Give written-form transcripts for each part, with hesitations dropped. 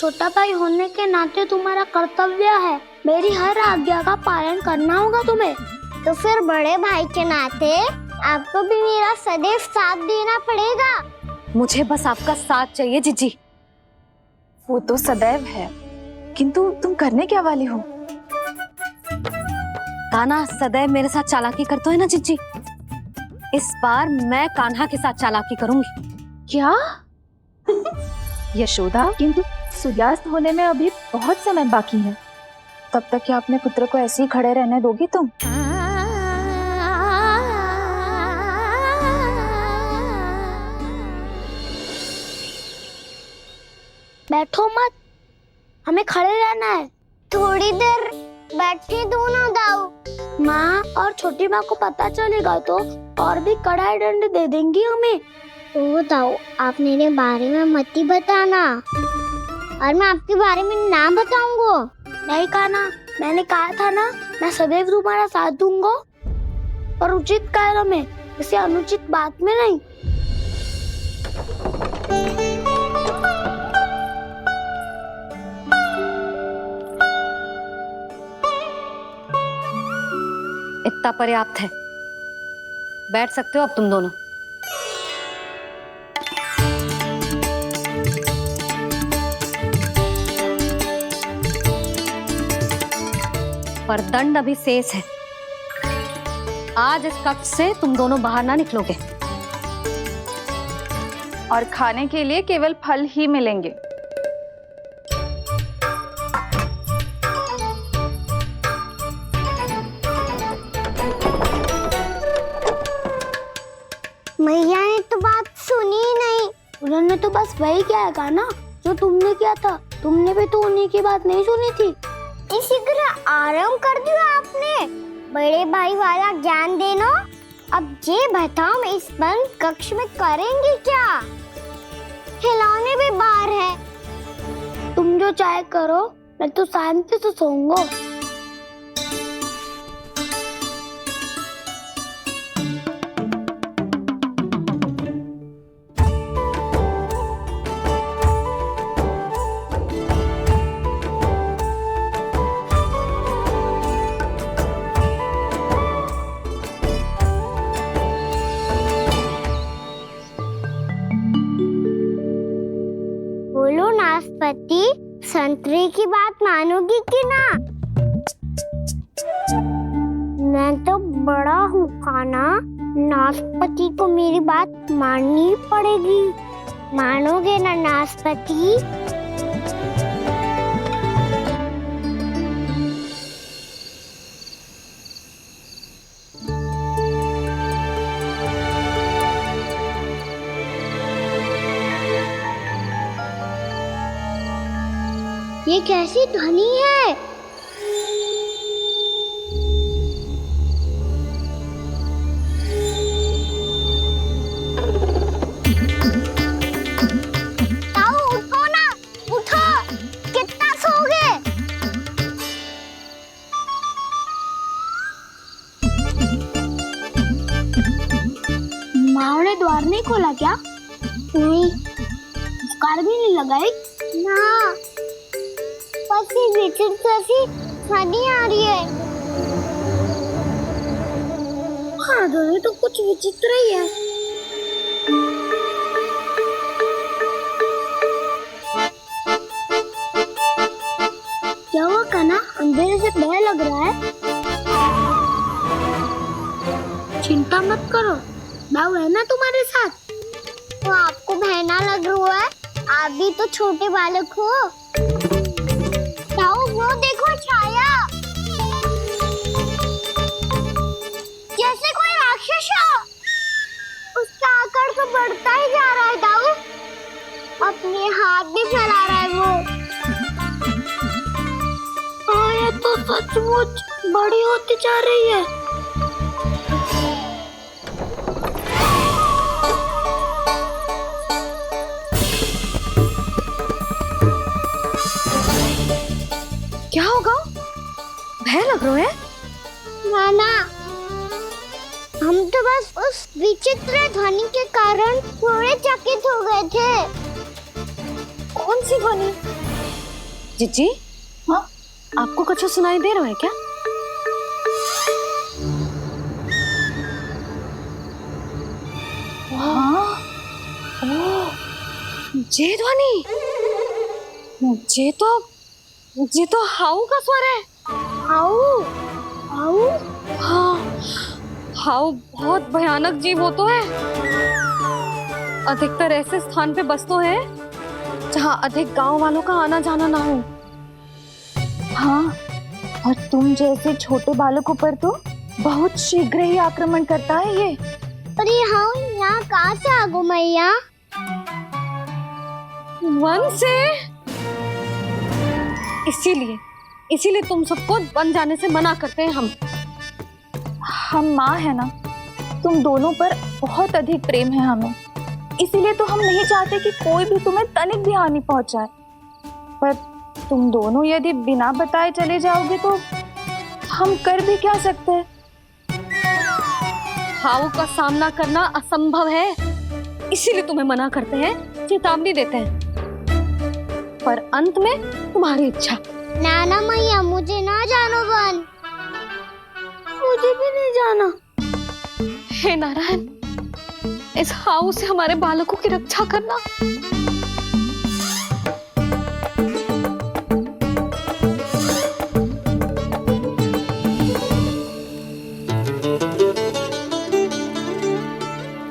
छोटा भाई होने के नाते तुम्हारा कर्तव्य है, मेरी हर आज्ञा का पालन करना होगा तुम्हें। तो फिर बड़े भाई के नाते आपको भी मेरा सदैव साथ देना पड़ेगा। मुझे बस आपका साथ चाहिए जीजी। वो तो सदैव है, किंतु तुम करने क्या वाली हो? कान्हा सदैव मेरे साथ चालाकी करता है ना जीजी, इस बार मैं कान्हा के साथ चालाकी करूंगी। क्या? यशोदा, किंतु सूर्यास्त होने में अभी बहुत समय बाकी है, तब तक क्या अपने पुत्र को ऐसे ही खड़े रहने दोगी तुम? बैठो मत, हमें खड़े रहना है। थोड़ी देर बैठे दो ना दाऊ। माँ और छोटी माँ को पता चलेगा तो और भी कड़ा दंड दे देंगी हमें। ओ दाऊ, आप मेरे बारे में मत ही बताना, और मैं आपके बारे में ना बताऊंगा। नहीं कान्हा, मैंने कहा था ना, मैं सदैव तुम्हारा साथ दूंगा, और उचित कार्य में, इसे अनुचित बात में नहीं। इतना पर्याप्त है, बैठ सकते हो अब तुम दोनों। पर दंड अभी शेष है। आज इस कक्ष से तुम दोनों बाहर ना निकलोगे, और खाने के लिए केवल फल ही मिलेंगे। मैया ने तो बात सुनी ही नहीं। उन्होंने तो बस वही किया था ना जो तुमने किया था। तुमने भी तो उन्हीं की बात नहीं सुनी थी। शीघ्र आराम कर दिया आपने। बड़े भाई वाला ज्ञान देना। अब ये बताओ, मैं इस बंद कक्ष में करेंगे क्या? खिलौने भी बाहर है। तुम जो चाहे करो, मैं तो शांति से सोऊंगा। बोलो नाशपाती, संतरे की बात मानोगी कि ना? मैं तो बड़ा हूँ कान्हा, नाशपाती को मेरी बात माननी पड़ेगी। मानोगे ना नाशपाती? ये कैसी ध्वनि है? ताऊ उठो ना, उठो, कितना सोओगे? माँ ने द्वार नहीं खोला क्या? नहीं। कार भी नहीं लगाई? ना, पसी विचित्र सी ध्वनि आ रही है। हाँ, ध्वनि तो कुछ विचित्र ही है। क्या हुआ कान्हा, अंधेरे से भय लग रहा है? चिंता मत करो, दाऊ है ना तुम्हारे साथ। तो आपको बहना लग रहा है? आप भी तो छोटे बालक हो। ताऊ वो देखो छाया, जैसे कोई राक्षस हो। उसका आकार तो बढ़ता ही जा रहा है ताऊ, अपने हाथ भी फैला रहा है वो। हाँ, ये तो सचमुच बड़ी होती जा रही है। क्या होगा? भय लग रहा है? नाना, हम तो बस उस विचित्र ध्वनि के कारण थोड़े चकित हो गए थे। कौन सी ध्वनि? जीजी, हाँ आपको कुछ सुनाई दे रहा है क्या? हाँ ये ध्वनि, ये तो हाउ का स्वर है। हाउ हाउ हाँ, हाउ बहुत भयानक जीव हो तो है। अधिकतर ऐसे स्थान पे बसते हैं जहाँ अधिक गांव वालों का आना जाना ना हो। हाँ, और तुम जैसे छोटे बालकों पर तो बहुत शीघ्र ही आक्रमण करता है ये। अरे हाँ, यहाँ कहाँ से आ गो मैया? वन से। इसीलिए तुम सबको वन जाने से मना करते हैं हम माँ है ना, तुम दोनों पर बहुत अधिक प्रेम है हमें, इसीलिए तो हम नहीं चाहते कि कोई भी तुम्हें तनिक भी हानि पहुंचाए। पर तुम दोनों यदि बिना बताए चले जाओगे तो हम कर भी क्या सकते हैं? हाउ का सामना करना असंभव है, इसीलिए तुम्हें मना करते हैं, चेतावनी देते हैं। पर अंत में तुम्हारी इच्छा। नाना मैया, मुझे ना जानो वन। मुझे भी नहीं जाना। हे नारायण, इस हाउ से हमारे बालकों की रक्षा करना।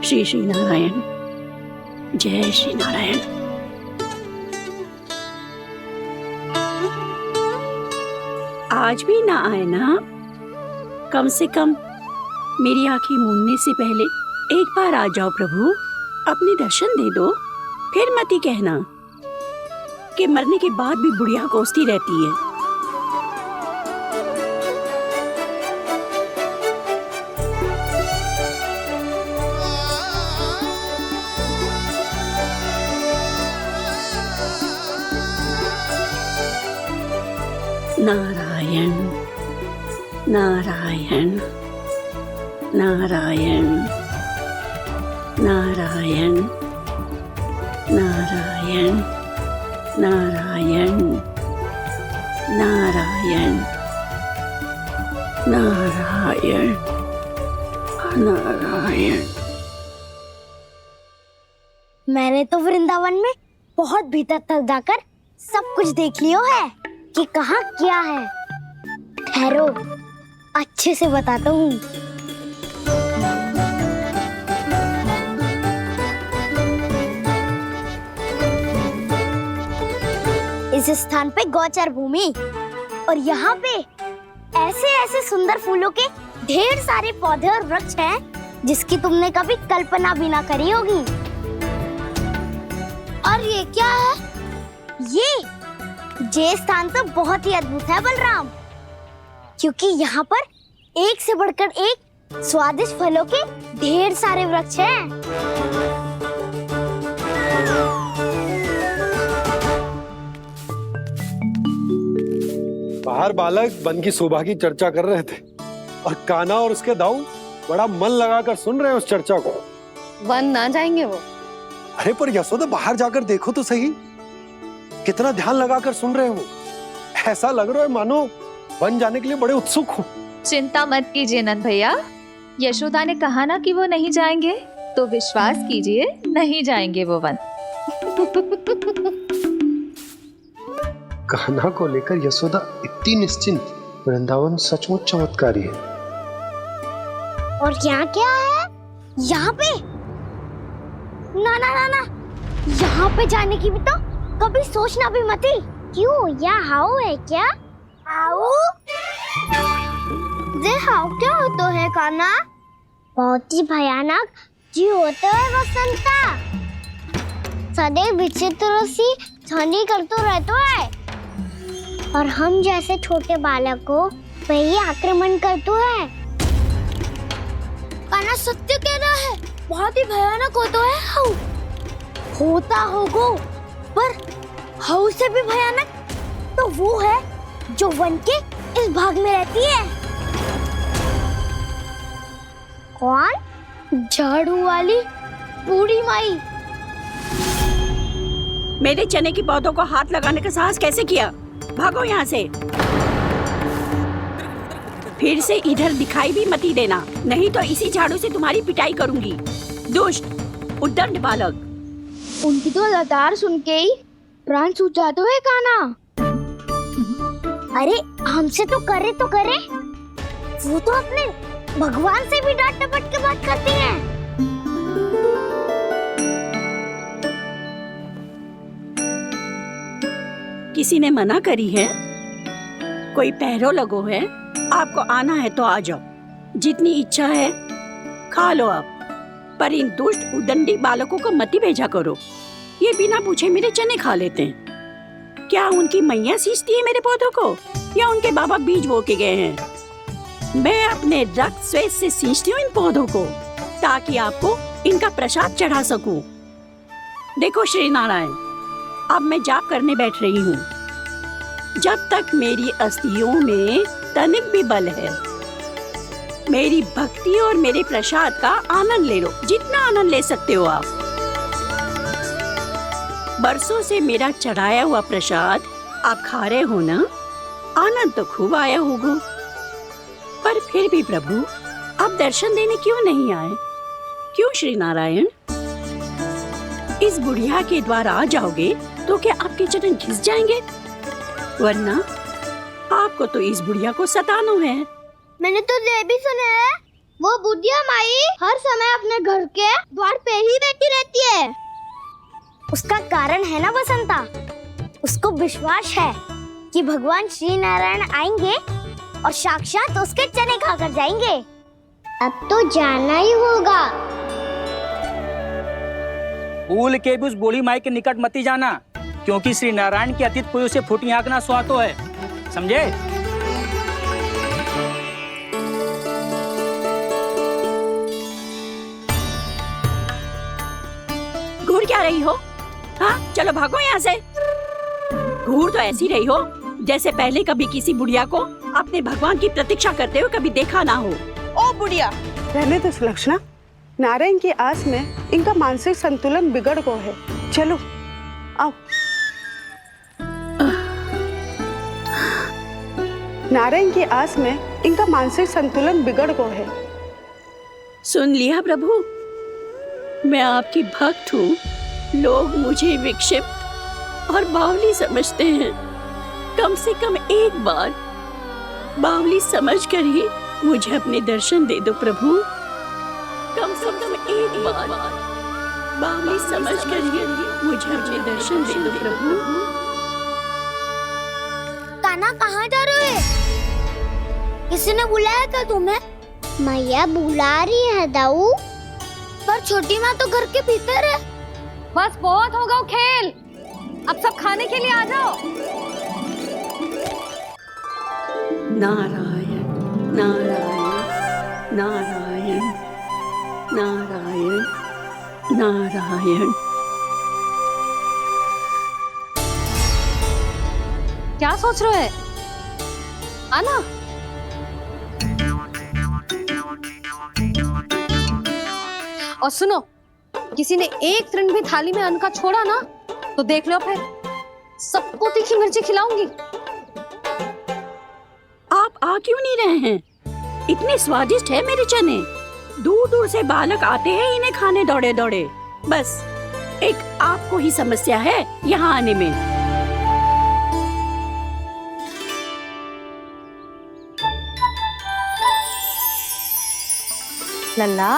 श्री श्री नारायण, जय श्री नारायण। आज भी ना आए ना? कम से कम मेरी आंखें मूंदने से पहले एक बार आ जाओ प्रभु, अपने दर्शन दे दो। फिर मत ही कहना कि मरने के बाद भी बुढ़िया कोसती रहती है। नारायण नारायण नारायण नारायण नारायण नारायण नारायण नारायण नारायण। मैंने तो वृंदावन में बहुत भीतर तक जाकर सब कुछ देख लियो है कि कहाँ क्या है। ठहरो, अच्छे से बताता हूँ। इस स्थान पे गोचर भूमि और यहाँ पे ऐसे ऐसे सुंदर फूलों के ढेर सारे पौधे और वृक्ष हैं जिसकी तुमने कभी कल्पना भी ना करी होगी। और ये क्या है? ये स्थान तो बहुत ही अद्भुत है बलराम, क्योंकि यहाँ पर एक से बढ़कर एक स्वादिष्ट फलों के ढेर सारे वृक्ष हैं। बाहर बालक वन की शोभा की चर्चा कर रहे थे और कान्हा और उसके दाऊ बड़ा मन लगाकर सुन रहे हैं उस चर्चा को। वन ना जाएंगे वो। अरे पर यशोदा, बाहर जाकर देखो तो सही, कितना ध्यान लगाकर सुन रहे हो। ऐसा लग रहा है मानो वन जाने के लिए बड़े उत्सुक हो। चिंता मत कीजिए नंद भैया, यशोदा ने कहा ना कि वो नहीं जाएंगे, तो विश्वास कीजिए नहीं जाएंगे वो वन। कान्हा को लेकर यशोदा इतनी निश्चिंत, वृंदावन सचमुच चमत्कारी है। और यहाँ क्या है? यहाँ पे ना ना ना ना, यहाँ पे जाने की भी तो कभी सोचना भी मत ही। क्यों, यहाँ हाउ है क्या? हाउ? ये हाउ क्या होता है कान्हा? बहुत ही भयानक जी होता है वसंता, सदैव विचित्र सी ध्वनि करते रहता है और हम जैसे छोटे बालक को वही आक्रमण करते हैं। कान्हा सत्य कह रहा है, बहुत ही भयानक होता है हाउ। होता होगो, पर हाउ से भी भयानक तो वो है जो वन के इस भाग में रहती है। कौन? झाड़ू वाली बूढ़ी माई। मेरे चने की पौधों को हाथ लगाने का साहस कैसे किया? भागो यहाँ से। फिर से इधर दिखाई भी मती देना, नहीं तो इसी झाड़ू से तुम्हारी पिटाई करूंगी। दुष्ट उद्दंड बालक। उनकी तो लतार सुन के ही प्राण सूझ जाते हुए काना। अरे हमसे तो करे, वो तो अपने भगवान से भी डांट डपट के बात करती हैं। किसी ने मना करी है? कोई पहरो लगो है? आपको आना है तो आ जाओ, जितनी इच्छा है खा लो आप, पर इन दुष्ट उदंडी बालकों को मत भेजा करो। ये बिना पूछे मेरे चने खा लेते हैं। क्या उनकी मैया सींचती है मेरे पौधों को, या उनके बाबा बीज बो के गए हैं? मैं अपने रक्त स्वेद से सींचती हूँ इन पौधों को, ताकि आपको इनका प्रसाद चढ़ा सकूं। देखो श्री नारायण, अब मैं जाप करने बैठ रही हूँ। जब तक मेरी अस्थियों में तनिक भी बल है, मेरी भक्ति और मेरे प्रसाद का आनंद ले लो, जितना आनंद ले सकते हो आप। बरसों से मेरा चढ़ाया हुआ प्रसाद आप खा रहे हो ना, आनंद तो खूब आया होगा। पर फिर भी प्रभु आप दर्शन देने क्यों नहीं आए? क्यों श्री नारायण? इस बुढ़िया के द्वार आ जाओगे तो क्या आपके चरण घिस जाएंगे? वरना आपको तो इस बुढ़िया को सताना है। मैंने तो ये भी सुना है, वो बुढ़िया माई हर समय अपने घर के द्वार पे ही बैठी रहती है। उसका कारण है ना बसंता, उसको विश्वास है कि भगवान श्री नारायण आएंगे और साक्षात उसके चने खाकर जाएंगे। अब तो जाना ही होगा। भूल के भी उस बूढ़ी माई के निकट मती जाना, क्योंकि श्री नारायण की अतीत कोई उसे फूटी आंख ना सुहातो है, समझे? घूर क्या रही हो? हाँ, चलो भागो यहाँ से। घूर तो ऐसी रही हो जैसे पहले कभी किसी बुढ़िया को अपने भगवान की प्रतीक्षा करते हुए कभी देखा ना हो। ओ बुढ़िया, रहने दो सुलक्षणा। नारायण की आस में इनका मानसिक संतुलन बिगड़ गया है। चलो आओ। नारायण की आस में इनका मानसिक संतुलन बिगड़ गया है। सुन लिया प्रभु, मैं आपकी भक्त हूँ। लोग मुझे विक्षिप्त और बावली समझते हैं। कम से कम एक बार बावली समझकर ही मुझे अपने दर्शन दे दो प्रभु। कम से कम एक बार बावली समझकर ही मुझे अपने दर्शन दे दो प्रभु। काना कहाँ जा रहे हो? किसी ने बुलाया था तुम्हें? मैया बुला रही है दाऊ। पर छोटी माँ तो घर के भीतर है। बस बहुत हो गया खेल, अब सब खाने के लिए आ जाओ। नारायण नारायण नारायण नारायण नारायण। क्या सोच रहे हैं? आना। और सुनो, किसी ने एक तृण भी थाली में अन्न का छोड़ा ना, तो देख लो फिर सबको तीखी मिर्ची खिलाऊंगी। आप आ क्यों नहीं रहे हैं? इतने स्वादिष्ट है मेरे चने। दूर दूर से बालक आते हैं इन्हें खाने दौड़े दौड़े। बस एक आपको ही समस्या है यहाँ आने में। लल्ला,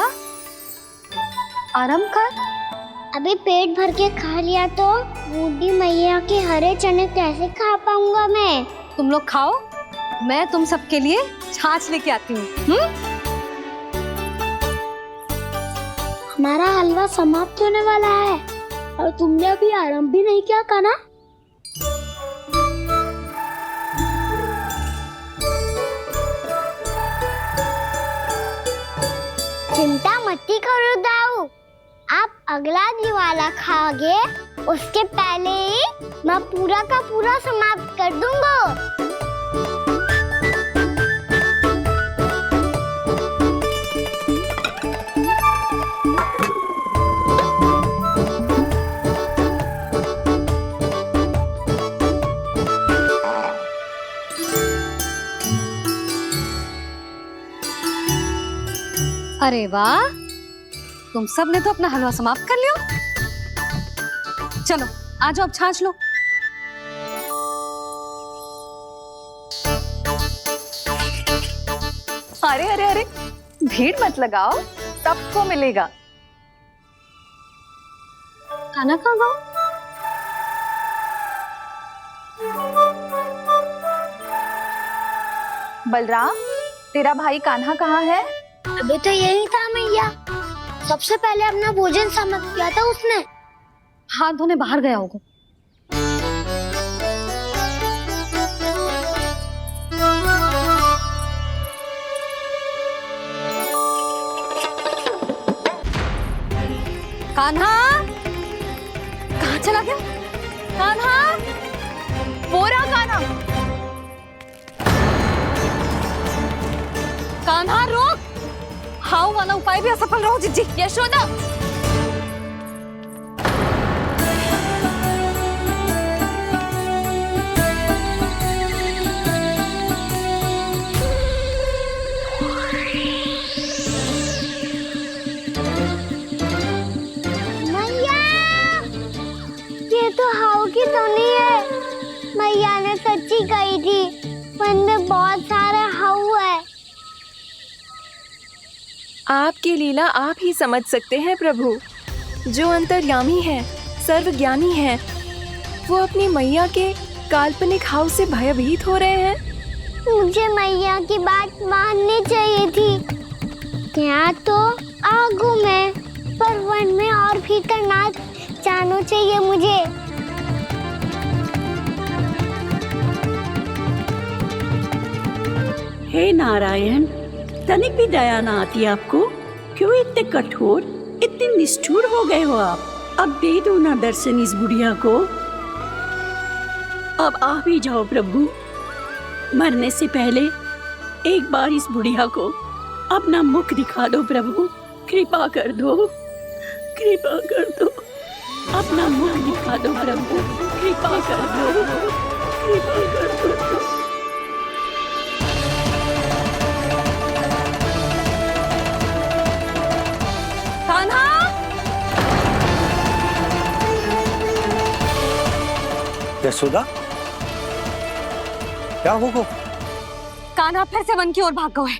आराम कर। अभी पेट भर के खा लिया तो बूढ़ी मैया के हरे चने कैसे खा पाऊंगा मैं? तुम लोग खाओ, मैं तुम सबके लिए छाछ लेके आती हूँ। हमारा हलवा समाप्त होने वाला है और तुमने अभी आराम भी नहीं किया काना। चिंता मत करो दाऊ, आप अगला दिवाला खाओगे उसके पहले ही मैं पूरा का पूरा समाप्त कर दूंगा। अरे वाह, तुम सब ने तो अपना हलवा समाप्त कर लिया। चलो आ जाओ, अब छाछ लो। अरे अरे अरे, भीड़ मत लगाओ, सबको मिलेगा। खाना खा गो। बलराम, तेरा भाई कान्हा कहाँ है? अभी तो यही था मैया, सबसे पहले अपना भोजन समाप्त किया था उसने। हाथ धोने बाहर गया होगा। कान्हा कहाँ चला गया? कान्हा, वो रहा कान्हा। कान्हा रोक, हाउ वाला उपाय भी असफल रहो जिज्जी। यशोदा, मैया, ये तो हाउ की तो नहीं है। मैया ने सच्ची कही थी, वन में बहुत सारे हाउ है। आपकी लीला आप ही समझ सकते हैं प्रभु। जो अंतर्यामी है, सर्वज्ञानी है, वो अपनी मैया के काल्पनिक हाव से भयभीत हो रहे हैं। मुझे मैया की बात माननी चाहिए थी। यहाँ तो आगू में, पर वन में और भीतर ना जाना चाहिए मुझे। हे नारायण, तनिक भी दया ना आती आपको? क्यों इतने कठोर, इतने निष्ठुर हो गए हो आप? अब दे दो ना दर्शन इस बुढ़िया को। अब आ भी जाओ प्रभु, मरने से पहले एक बार इस बुढ़िया को अपना मुख दिखा दो प्रभु। कृपा कर दो, कृपा कर दो, अपना मुख दिखा दो प्रभु। कृपा कर दो, कृपा कर दो। कान्हा, यशोदा, क्या होगा? कान्हा फिर से वन की ओर भाग गया है।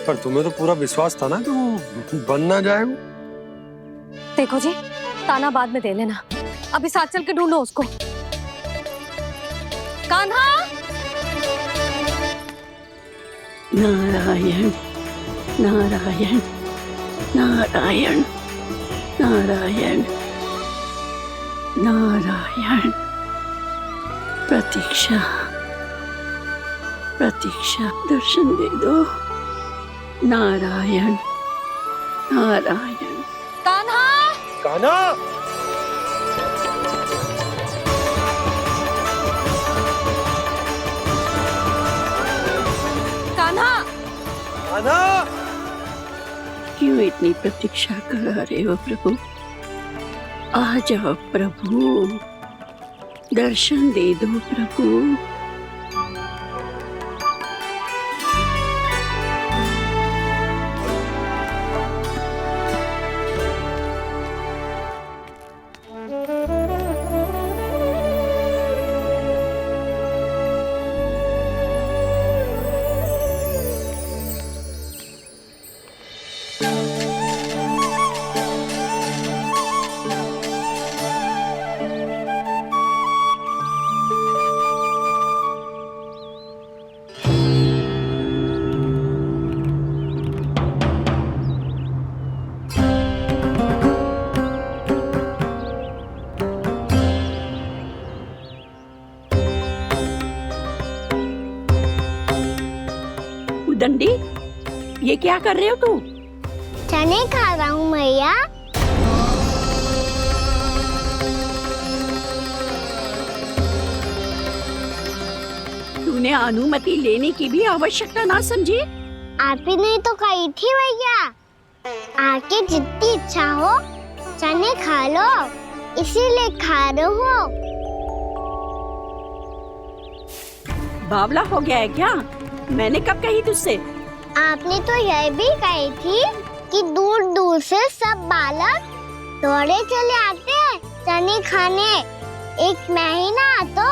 पर तुम्हें तो पूरा विश्वास था ना कि वो बन ना जाए। देखो जी, ताना बाद में दे लेना, अभी साथ चल के ढूंढो उसको। कान्हा, नारायण नारायण नारायण नारायण नारायण। प्रतीक्षा प्रतीक्षा, दर्शन दे दो। नारायण नारायण। कान्हा, कान्हा, कान्हा, कान्हा। क्यों इतनी प्रतीक्षा करा रहे हो प्रभु? आ जाओ प्रभु, दर्शन दे दो प्रभु। दंडी, ये क्या कर रहे हो तू? चने खा रहा हूँ मैया। तूने अनुमति लेने की भी आवश्यकता ना समझी? आप ही ने तो कही थी भैया, आके जितनी इच्छा हो चने खा लो, इसीलिए खा रहे हो। बावला हो गया है क्या? मैंने कब कही तुझसे? आपने तो यह भी कही थी कि दूर दूर से सब बालक दौड़े चले आते हैं चने खाने। एक महीना तो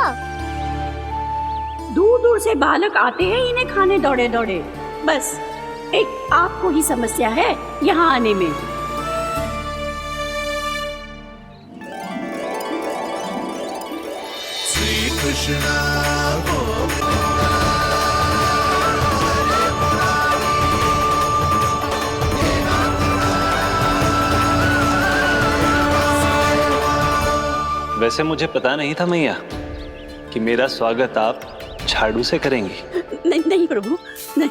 दूर दूर से बालक आते हैं इन्हें खाने दौड़े दौड़े। बस एक आपको ही समस्या है यहाँ आने में। श्री कृष्णा वैसे मुझे पता नहीं था मैया कि मेरा स्वागत आप झाड़ू से करेंगी। नहीं नहीं प्रभु नहीं।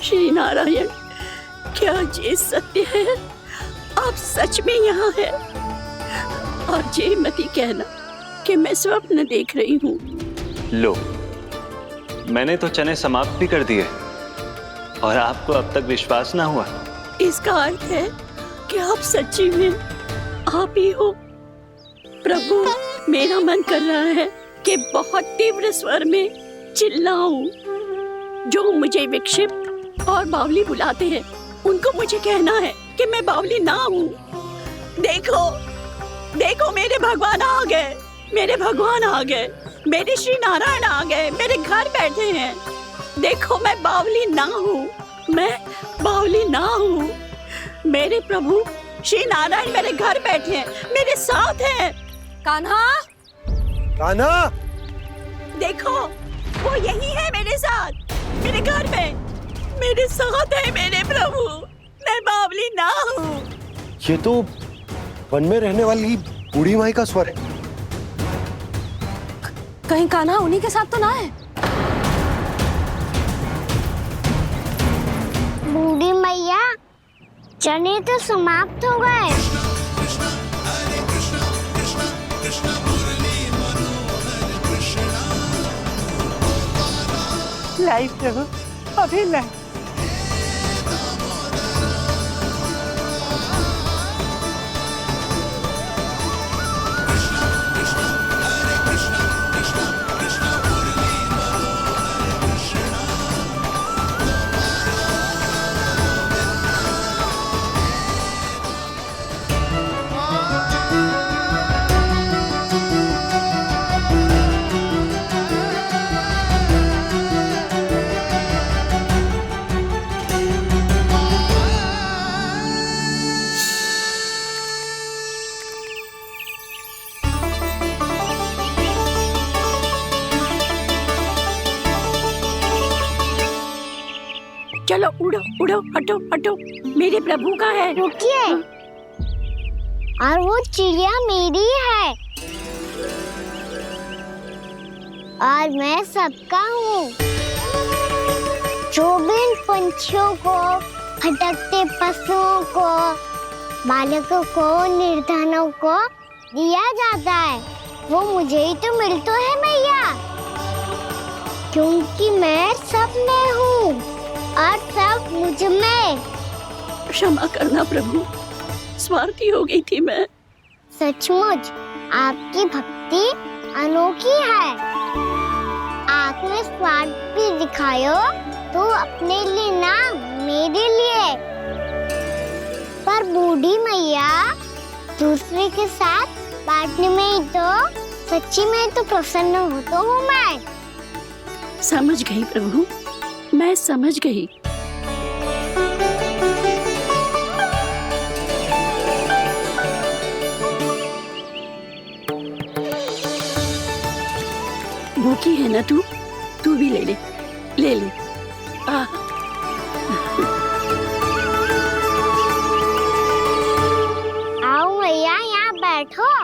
श्री नारायण, क्या ये सत्य है? आप सच में यहाँ हैं? और ये मत ही कहना कि मैं स्वप्न देख रही हूँ। लो, मैंने तो चने समाप्त भी कर दिए और आपको अब तक विश्वास ना हुआ। इसका अर्थ है कि आप सच्ची में आप ही हो। प्रभु, मेरा मन कर रहा है कि बहुत तीव्र स्वर में चिल्लाऊं। जो मुझे विक्षिप्त और बावली बुलाते हैं उनको मुझे कहना है कि मैं बावली ना हूँ। देखो देखो, मेरे भगवान आ गए, मेरे भगवान आ गए, मेरे श्री नारायण आ गए, मेरे घर बैठे हैं। देखो, मैं बावली ना हूँ, मैं बावली ना हूँ। मेरे प्रभु श्री नारायण मेरे घर बैठे हैं, मेरे साथ हैं। कान्हा, कान्हा, देखो वो यही है मेरे साथ, मेरे घर में मेरे साथ है मेरे प्रभु। मैं बावली ना हूँ। ये तो वन में रहने वाली बूढ़ी माई का स्वर है। कहीं कान्हा उन्हीं के साथ तो ना है? बूढ़ी मैया, चने तो समाप्त हो गए। लाई प्रभु, अभी लाई। चलो उड़ो उड़ो, हटो हटो, मेरे प्रभु का है। रुकिए, और वो चिड़िया मेरी है और मैं सबका हूँ। जो भी इन पंछियों को, भटकते पशुओं को, बालकों को, निर्धनों को दिया जाता है, वो मुझे ही तो मिलता है मैया, क्योंकि मैं सब में हूँ और सब मुझ में। क्षमा करना प्रभु, स्वार्थी हो गई थी मैं। सचमुच आपकी भक्ति अनोखी है। आपने स्वार्थ भी दिखायो तो अपने लिए ना, मेरे लिए। पर बूढ़ी मैया, दूसरे के साथ बांटने में ही तो सच्ची में तो प्रसन्न होता हूँ मैं। समझ गई प्रभु, मैं समझ गई। भूखी है ना तू? तू भी ले ले, ले ले। आओ मैया, यहाँ बैठो।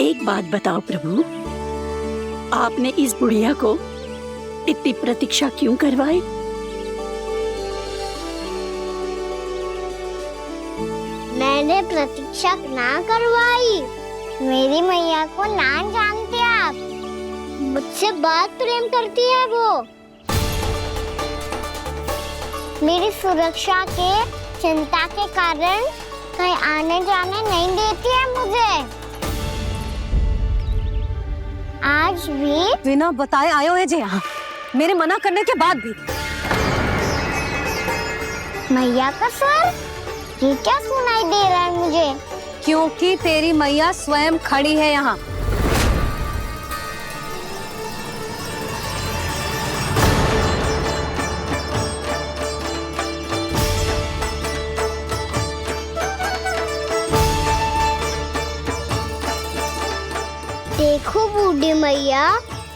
एक बात बताओ प्रभु, आपने इस बुढ़िया को इतनी प्रतीक्षा क्यों करवाई? मैंने प्रतीक्षा ना करवाई। मेरी मैया को ना जानते आप, मुझसे बहुत प्रेम करती है वो। मेरी सुरक्षा के चिंता के कारण कहीं आने जाने नहीं देती है मुझे। आज भी बिना बताए आयो है जे यहाँ, मेरे मना करने के बाद भी। मैया का स्वर, ये क्या सुनाई दे रहा है मुझे? क्योंकि तेरी मैया स्वयं खड़ी है यहाँ। देखो बूढ़ी मैया,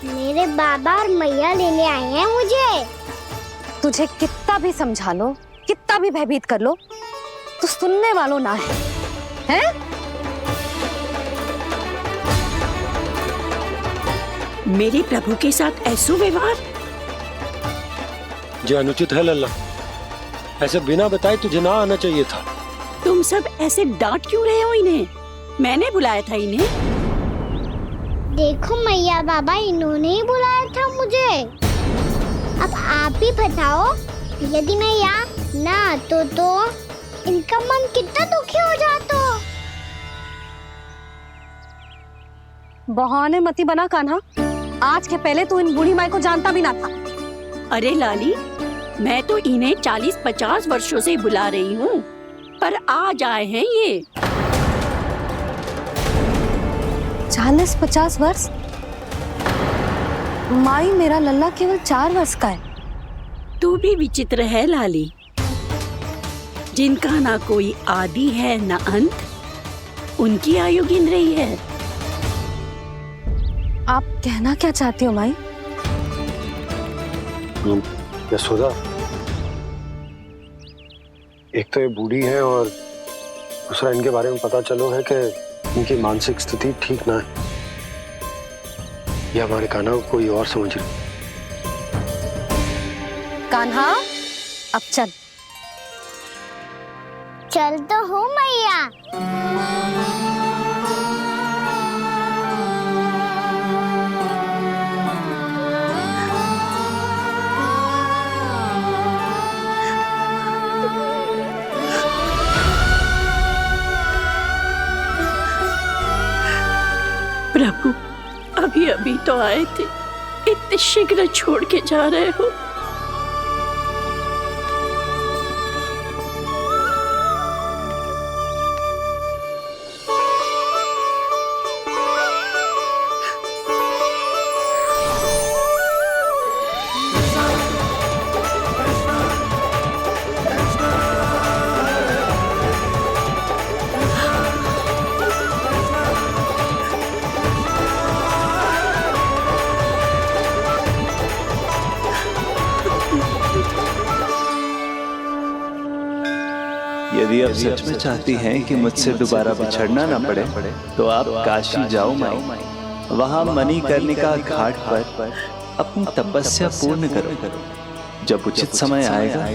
मेरे बाबा और मैया लेने आए हैं मुझे। तुझे कितना भी समझा लो, कितना भी भयभीत कर लो, तो सुनने वालों ना है, हैं? मेरे प्रभु के साथ ऐसा व्यवहार जो अनुचित है लल्ला। ऐसे बिना बताए तुझे ना आना चाहिए था। तुम सब ऐसे डांट क्यों रहे हो इन्हें? मैंने बुलाया था इन्हें। देखो मैया बाबा, इन्होंने ही बुलाया था मुझे। अब आप ही बताओ, यदि मैं यहाँ ना आतो तो इनका मन कितना दुखी हो जाता। बहाने मती बना कान्हा, आज के पहले तू इन बूढ़ी माई को जानता भी ना था। अरे लाली, मैं तो इन्हें 40-50 वर्षों से बुला रही हूँ, पर आज आए हैं ये। 40-50 वर्ष? माई, मेरा लल्ला केवल 4 वर्ष का है। तू भी विचित्र है लाली, जिनका ना कोई आदि है ना अंत, उनकी आयु गिन रही है। आप कहना क्या चाहती हो माई? यशोदा, एक तो ये बूढ़ी है और दूसरा इनके बारे में पता चलो है कि इनकी मानसिक स्थिति ठीक ना है। ये हमारे कान्हा को कोई और समझ रही। कान्हा, अब चल। चल तो हो मैया। प्रभु, अभी अभी तो आए थे, इतने शीघ्र छोड़ के जा रहे हो। यदि आप सच में चाहती हैं कि मुझसे दोबारा बिछड़ना न पड़े, तो आप काशी जाओ माई। वहाँ मणिकर्णिका घाट पर अपनी तपस्या पूर्ण करो। जब उचित समय आएगा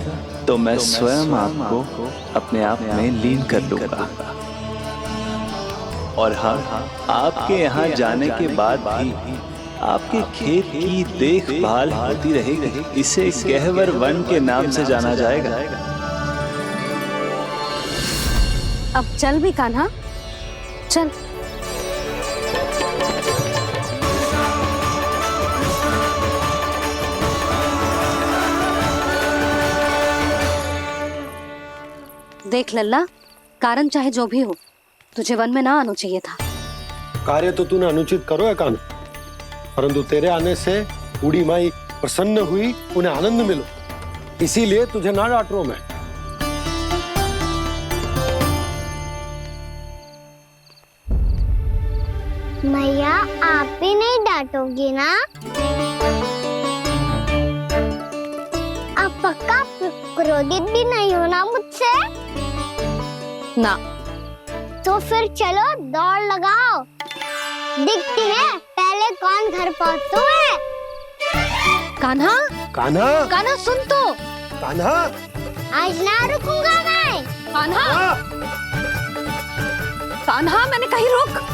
तो मैं स्वयं आपको अपने आप में लीन कर लूंगा। और हाँ, आपके यहाँ जाने के बाद भी आपके खेत की देखभाल होती रहेगी। इसे गहवर वन के नाम से जाना जाएगा। अब चल भी कान्हा, चल। देख लल्ला, कारण चाहे जो भी हो, तुझे वन में ना आना चाहिए था। कार्य तो तूने अनुचित करो है कान्हा, परंतु तेरे आने से बूढ़ी माई प्रसन्न हुई, उन्हें आनंद मिलो, इसीलिए तुझे ना डांट रहा हूं मैं। मैया, आप भी नहीं डांटोगी ना? आप पक्का क्रोधित भी नहीं हो ना मुझसे? ना। तो फिर चलो दौड़ लगाओ, दिखती है पहले कौन घर पहुंचता है। कान्हा, कान्हा, कान्हा सुन तो। कान्हा, आज ना रुकूंगा मैं। कान्हा, कान्हा, मैंने कहीं रुक।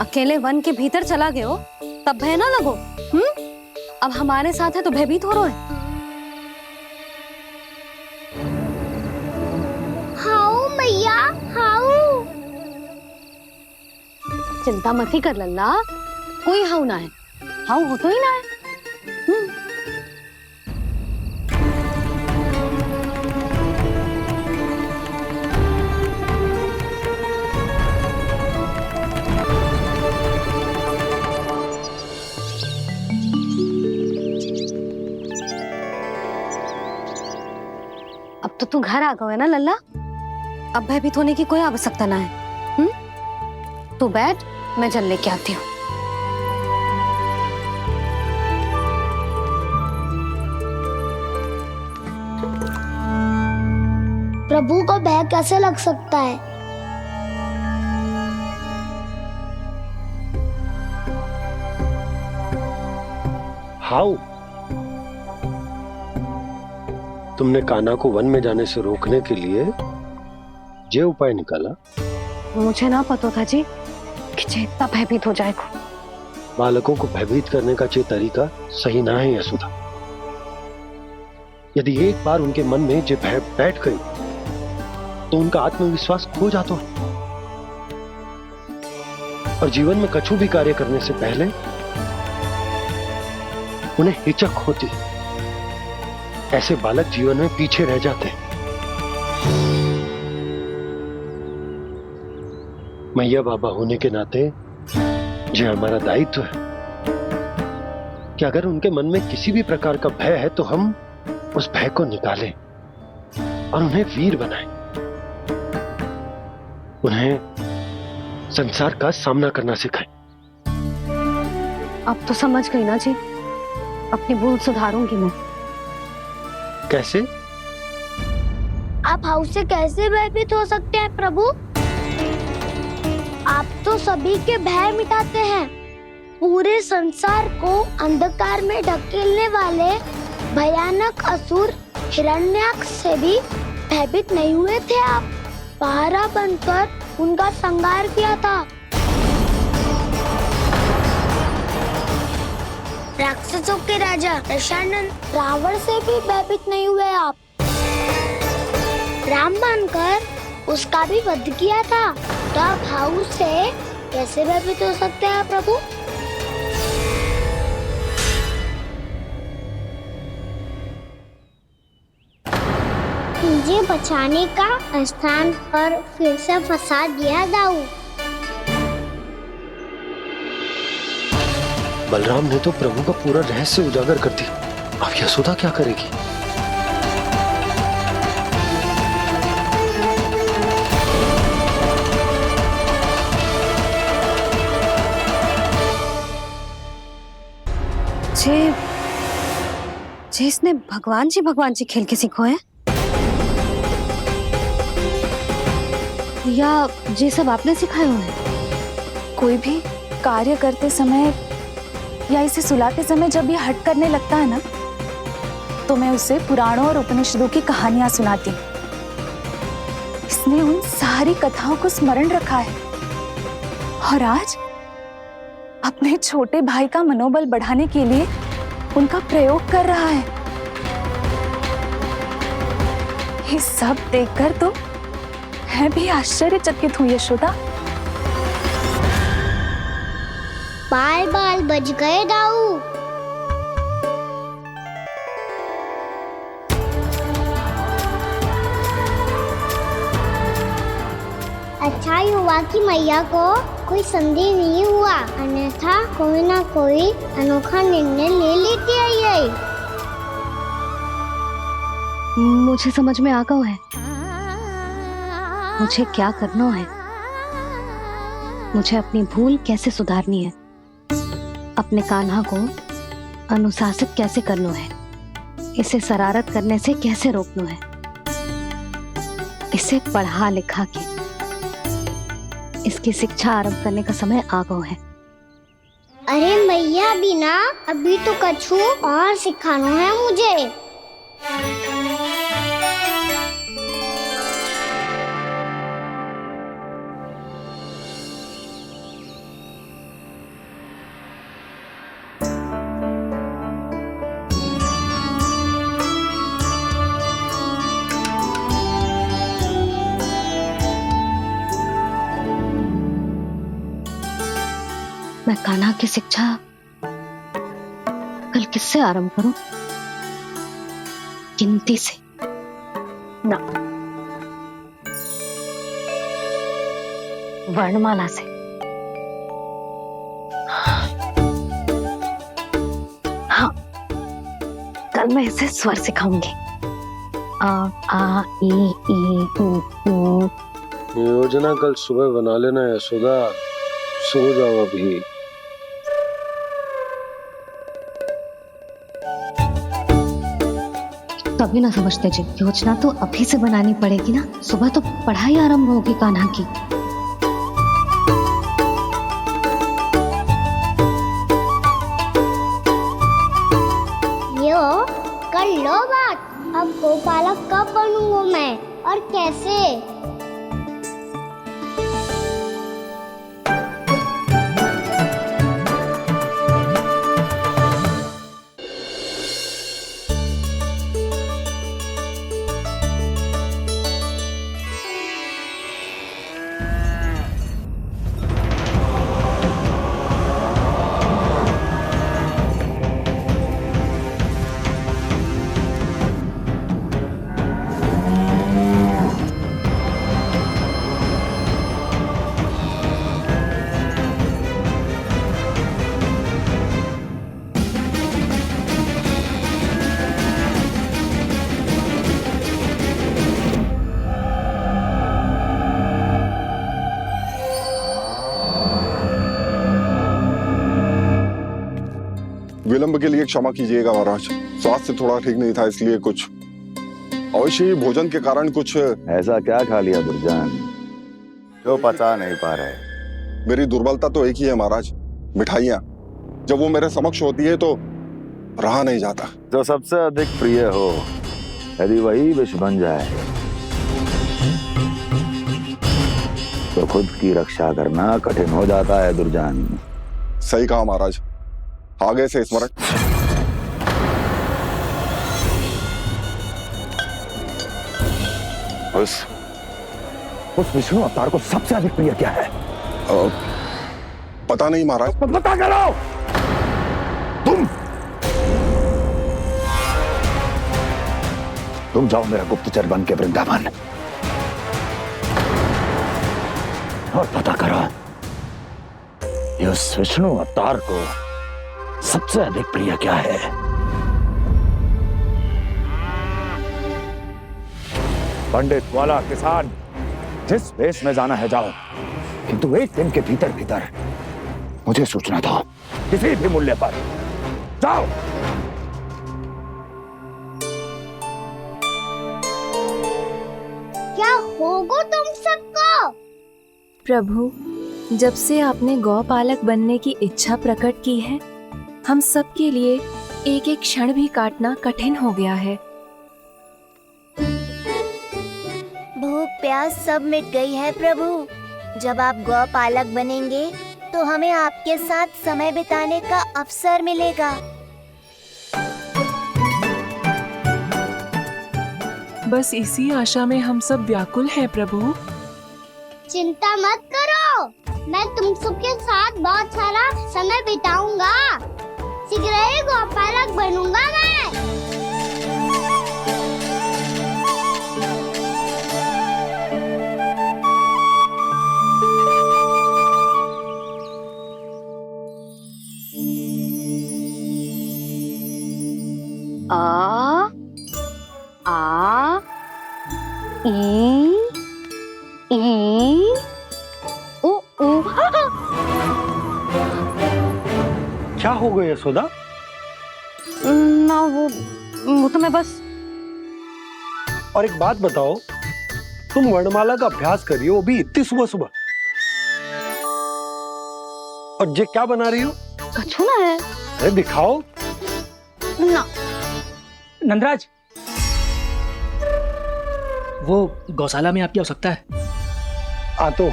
अकेले वन के भीतर चला गए हो तब भय ना लगो। अब हमारे साथ है तो भयभीत हो रहे हैं। हाउ मैया हाउ। चिंता मत ही कर लल्ला, कोई हाउ ना है, हाउ हो तो ही ना है। अब तो तू घर आ गए ना लल्ला, अब भयभीत होने की कोई आवश्यकता ना है। तू बैठ, मैं जल लेके आती हूँ। प्रभु को भय कैसे लग सकता है? हाउ? तुमने कान्हा को वन में जाने से रोकने के लिए ये उपाय निकाला? मुझे ना पता था जी कि जे इतना भयभीत हो जाएगा। बालकों को भयभीत करने का ये तरीका सही ना है यशोदा। यदि एक बार उनके मन में ये भय बैठ गई तो उनका आत्मविश्वास खो जाता है और जीवन में कछु भी कार्य करने से पहले उन्हें हिचक होती। ऐसे बालक जीवन में पीछे रह जाते हैं। मैया बाबा होने के नाते ये हमारा दायित्व है कि अगर उनके मन में किसी भी प्रकार का भय है तो हम उस भय को निकालें और उन्हें वीर बनाएं, उन्हें संसार का सामना करना सिखाएं। अब तो समझ गई ना जी, अपनी भूल सुधारूंगी मैं। कैसे? आप हाउ से कैसे भयभीत हो सकते हैं प्रभु? आप तो सभी के भय मिटाते हैं। पूरे संसार को अंधकार में ढकेलने वाले भयानक असुर हिरण्याक्ष से भी भयभीत नहीं हुए थे आप। पहरा बनकर उनका संहार किया था। राक्षसों के राजा दशानन रावण से भी भयभीत नहीं हुए आप। राम बनकर उसका भी वध किया था। तो आप हाउ से कैसे भयभीत हो सकते हैं प्रभु? मुझे बचाने का स्थान पर फिर से फंसा दिया दाऊ। बलराम ने तो प्रभु का पूरा रहस्य उजागर कर दिया। अब यशोदा क्या करेगी? जे इसने भगवान जी खेल के सीखो है या ये सब आपने सिखाए हुए हैं? कोई भी कार्य करते समय या इसे सुलाते समय जब ये हट करने लगता है ना, तो मैं उसे पुराणों और उपनिषदों की कहानियां सुनाती। इसने उन सारी कथाओं को स्मरण रखा है और आज अपने छोटे भाई का मनोबल बढ़ाने के लिए उनका प्रयोग कर रहा है। ये सब देखकर तो मैं भी आश्चर्यचकित हुई यशोदा। बाल बाल बज गए दाऊ। अच्छा ही हुआ कि मैया को कोई संदेह नहीं हुआ, अन्यथा कोई ना कोई अनोखा निर्णय ले लेती है ये। मुझे समझ में आ गया है मुझे क्या करना है। मुझे अपनी भूल कैसे सुधारनी है, अपने कान्हा को अनुशासित कैसे करना है, इसे शरारत करने से कैसे रोकना है, इसे पढ़ा लिखा के इसकी शिक्षा आरंभ करने का समय आ गया है। अरे मैया बिना अभी तो कछु और सिखाना है मुझे। मैं कान्हा की शिक्षा कल किससे आरंभ करूं? गिनती से ना, वर्णमाला से। हाँ, कल मैं इसे स्वर सिखाऊंगी। आ आ ई ई उ। योजना कल सुबह बना लेना यशोदा, सो जाओ अभी। तभी ना समझते जी, योजना तो अभी से बनानी पड़ेगी ना, सुबह तो पढ़ाई आरंभ होगी कान्हा की। यो कर लो बात, अब गोपालक कब बनूंगा मैं और कैसे? विलंब के लिए क्षमा कीजिएगा महाराज, स्वास्थ्य थोड़ा ठीक नहीं था, इसलिए कुछ अवश्य ही भोजन के कारण कुछ। ऐसा क्या खा लिया दुर्जन जो पचा नहीं पा रहे? मेरी दुर्बलता तो एक ही है महाराज, मिठाइयाँ। जब वो मेरे समक्ष होती है तो रहा नहीं जाता। जो सबसे अधिक प्रिय हो, यदि वही विष बन जाए तो खुद की रक्षा करना कठिन हो जाता है दुर्जन। सही कहा महाराज, आगे से स्मरण। उस विष्णु अवतार को सबसे अधिक प्रिय क्या है? पता नहीं महाराज। बता करो तुम जाओ मेरा गुप्तचर बन के वृंदावन और पता करो उस विष्णु अवतार को सबसे अधिक प्रिय क्या है। पंडित वाला किसान जिस वेश में जाना है जाओ, किंतु एक दिन के भीतर भीतर मुझे सूचना दो, किसी भी मूल्य पर। जाओ। क्या होगा तुम सबको? प्रभु, जब से आपने गौपालक बनने की इच्छा प्रकट की है, हम सब के लिए एक एक क्षण भी काटना कठिन हो गया है। भूख प्यास सब मिट गई है प्रभु। जब आप गौपालक बनेंगे तो हमें आपके साथ समय बिताने का अवसर मिलेगा। बस इसी आशा में हम सब व्याकुल हैं प्रभु। चिंता मत करो, मैं तुम सबके साथ बहुत सारा समय बिताऊंगा। शीघ्र ही गोपालक बनूंगा मैं। आ आ ई उ उ। क्या हो गया यशोदा? ना वो तो मैं बस। और एक बात बताओ, तुम वर्णमाला का अभ्यास कर रही हो, भी इतनी सुबह सुबह, और ये क्या बना रही हो? कछुआ है। अरे दिखाओ ना। नंदराज, वो गौशाला में आपकी आवश्यकता है। आ तो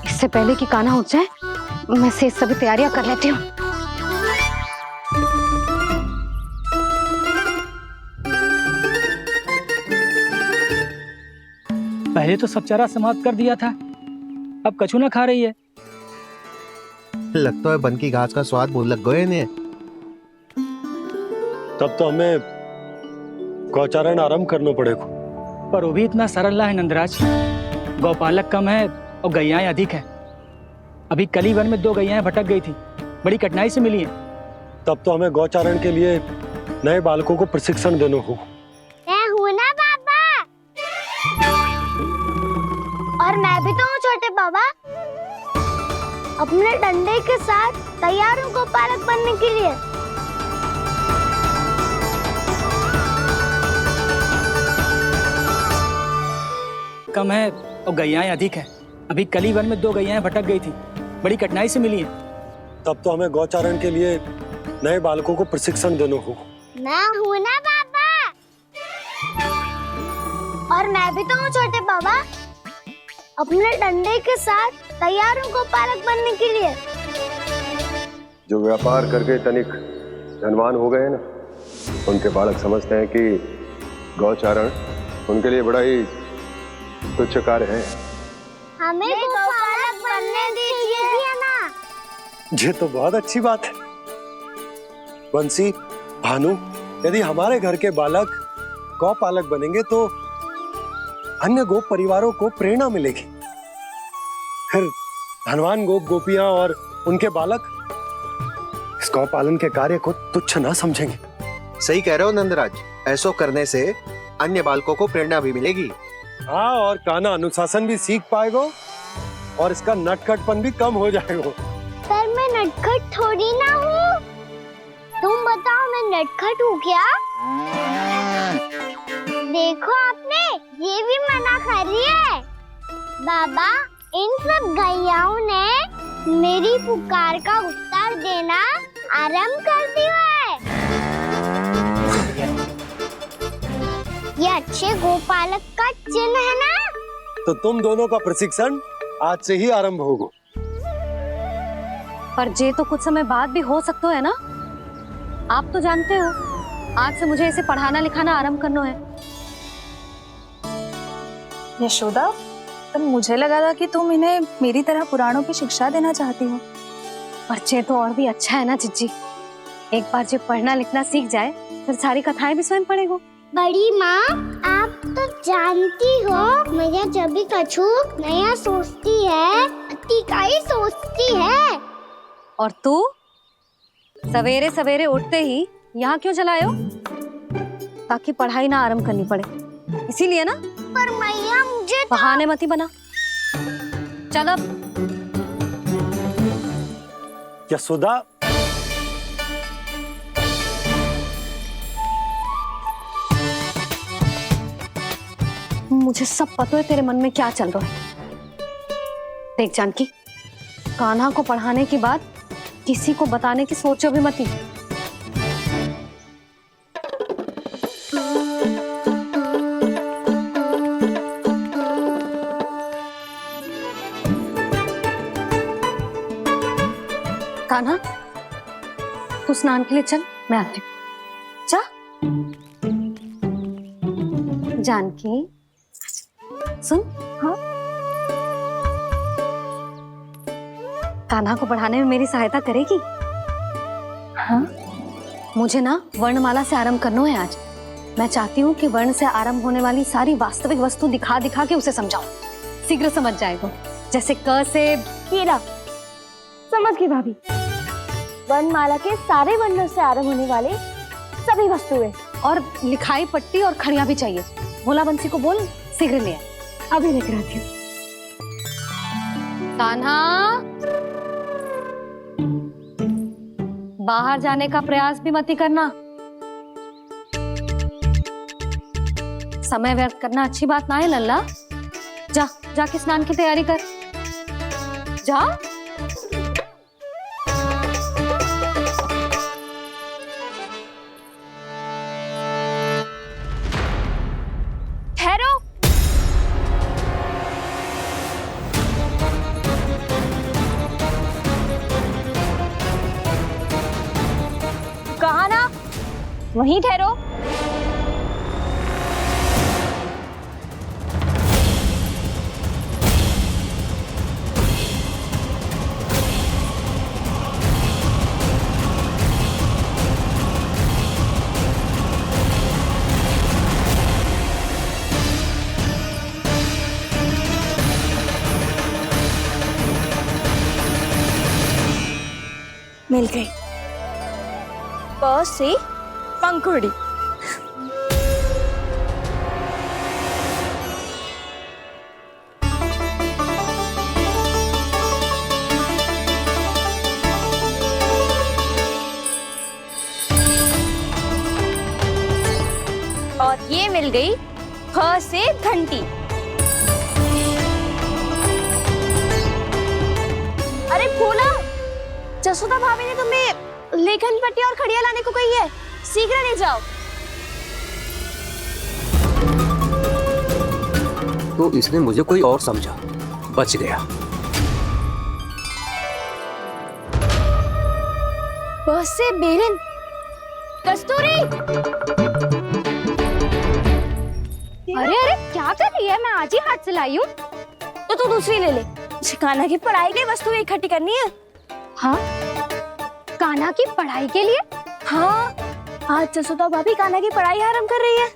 इससे पहले कि कान्हा उठ जाए, मैं से सभी तैयारियां कर लेती हूँ। पहले तो सब चारा समाप्त कर दिया था, अब कछु ना खा रही है। लगता है बन की घास का स्वाद भूल लग गए इन्हें। तब तो हमें गौचारण आरंभ करना पड़ेगा। पर वो भी इतना सरल ना है नंदराज। गौपालक कम है और गैयाएं अधिक है। अभी कली वन में 2 गैयाएं भटक गई थी, बड़ी कठिनाई से मिली हैं। तब तो हमें गौचारण के लिए नए बालकों को प्रशिक्षण देना होगा। मैं हूँ ना बाबा, और मैं भी तो हूँ छोटे बाबा। अपने डंडे के साथ तैयार हूँ गोपालक बनने के लिए। कम है और गैयाएं अधिक है। अभी कली वन में 2 गैयाएं भटक गई थी, बड़ी कठिनाई से मिली हैं। तब तो हमें गौचारण के लिए नए बालकों को प्रशिक्षण देना होगा। मैं हूँ ना बाबा, और मैं भी तो हूँ छोटे बाबा। अपने डंडे के साथ तैयार हूँ गोपालक बनने के लिए। जो व्यापार करके तनिक धनवान हो गए ना, उनके बालक समझते हैं कि गौचारण उनके लिए बड़ा ही तुच्छ कार्य है। हमें गोपालक बनने दीजिए ना। ये तो बहुत अच्छी बात है। बंसी, भानु, यदि हमारे घर के बालक गौपालक बनेंगे तो अन्य गोप परिवारों को प्रेरणा मिलेगी। फिर धनवान गोप गोपियां और उनके बालक इस गौपालन के कार्य को तुच्छ ना समझेंगे। सही कह रहे हो नंदराज, ऐसा करने से अन्य बालकों को प्रेरणा भी मिलेगी। हाँ, और कान्हा अनुशासन भी सीख पाएगा और इसका नटखटपन भी कम हो जाएगा। पर मैं नटखट थोड़ी ना हूँ। तुम बताओ मैं नटखट हूँ क्या? देखो आपने ये भी मना कर रही है। बाबा, इन सब गैयाओं ने मेरी पुकार का उत्तर देना आरंभ कर दिया है। ये अच्छे गोपालक का चिन्ह है ना? तो तुम दोनों का प्रशिक्षण आज से ही आरंभ होगा। पर जे तो कुछ समय बाद भी हो सकता है ना। आप तो जानते हो, आज से मुझे इसे पढ़ाना लिखाना आरंभ करना है। यशोदा, पर मुझे लगा था कि तुम इन्हें मेरी तरह पुराणों की शिक्षा देना चाहती हो। पर जे तो और भी अच्छा है ना जिज्जी। एक बार जब पढ़ना लिखना सीख जाए फिर सारी कथाएं भी स्वयं पढ़ेगा। बड़ी माँ, आप तो जानती हो मैया जब भी कछु नया सोचती है, का ही सोचती है। और तू सवेरे सवेरे उठते ही यहाँ क्यों चलाए हो? ताकि पढ़ाई ना आरंभ करनी पड़े, इसीलिए ना। पर मैया मुझे बहाने मती बना। चल अब। यशोदा, मुझे सब पता है तेरे मन में क्या चल रहा है। देख जानकी, कान्हा को पढ़ाने की बात किसी को बताने की सोचो भी मती। कान्हा, तू स्नान के लिए चल, मैं आती हूँ। जा। जानकी, सुन। हाँ? कान्हा को पढ़ाने में मेरी सहायता करेगी? हाँ? मुझे ना वर्णमाला से आरंभ करना है आज। मैं चाहती हूँ कि वर्ण से आरंभ होने वाली सारी वास्तविक वस्तु दिखा दिखा के उसे समझाऊं। शीघ्र समझ जाएगा। जैसे क से कीड़ा। समझ गई भाभी। वर्णमाला के सारे वर्णों से आरंभ होने वाले सभी वस्तुएं। और लिखाई पट्टी और खड़िया भी चाहिए। भोला बंसी को बोल शीघ्र ले आए। अभी लेकर आती हूँ। कान्हा, बाहर जाने का प्रयास भी मत करना। समय व्यर्थ करना अच्छी बात ना है लल्ला। जा, जाके स्नान की तैयारी कर। जा। ठहरो। कहा ना, वहीं ठहरो। मिल गई। प से पंखुड़ी। और ये मिल गई फ से घंटी। अरे फूला, जसोदा भाभी ने तुम्हें लेखन पट्टी और खड़िया लाने को कही है, शीघ्र ले जाओ। तो इसने मुझे कोई और समझा, बच गया। बस से बेरन। कस्तूरी, अरे अरे क्या कर रही है? मैं आज ही हाथ से लाई हूँ। तो तू दूसरी ले ले। कान्हा की पढ़ाई की वस्तुएं इकट्ठी करनी है। हाँ, कान्हा की पढ़ाई के लिए? हाँ, आज जसोदा भाभी कान्हा की पढ़ाई आरंभ कर रही है।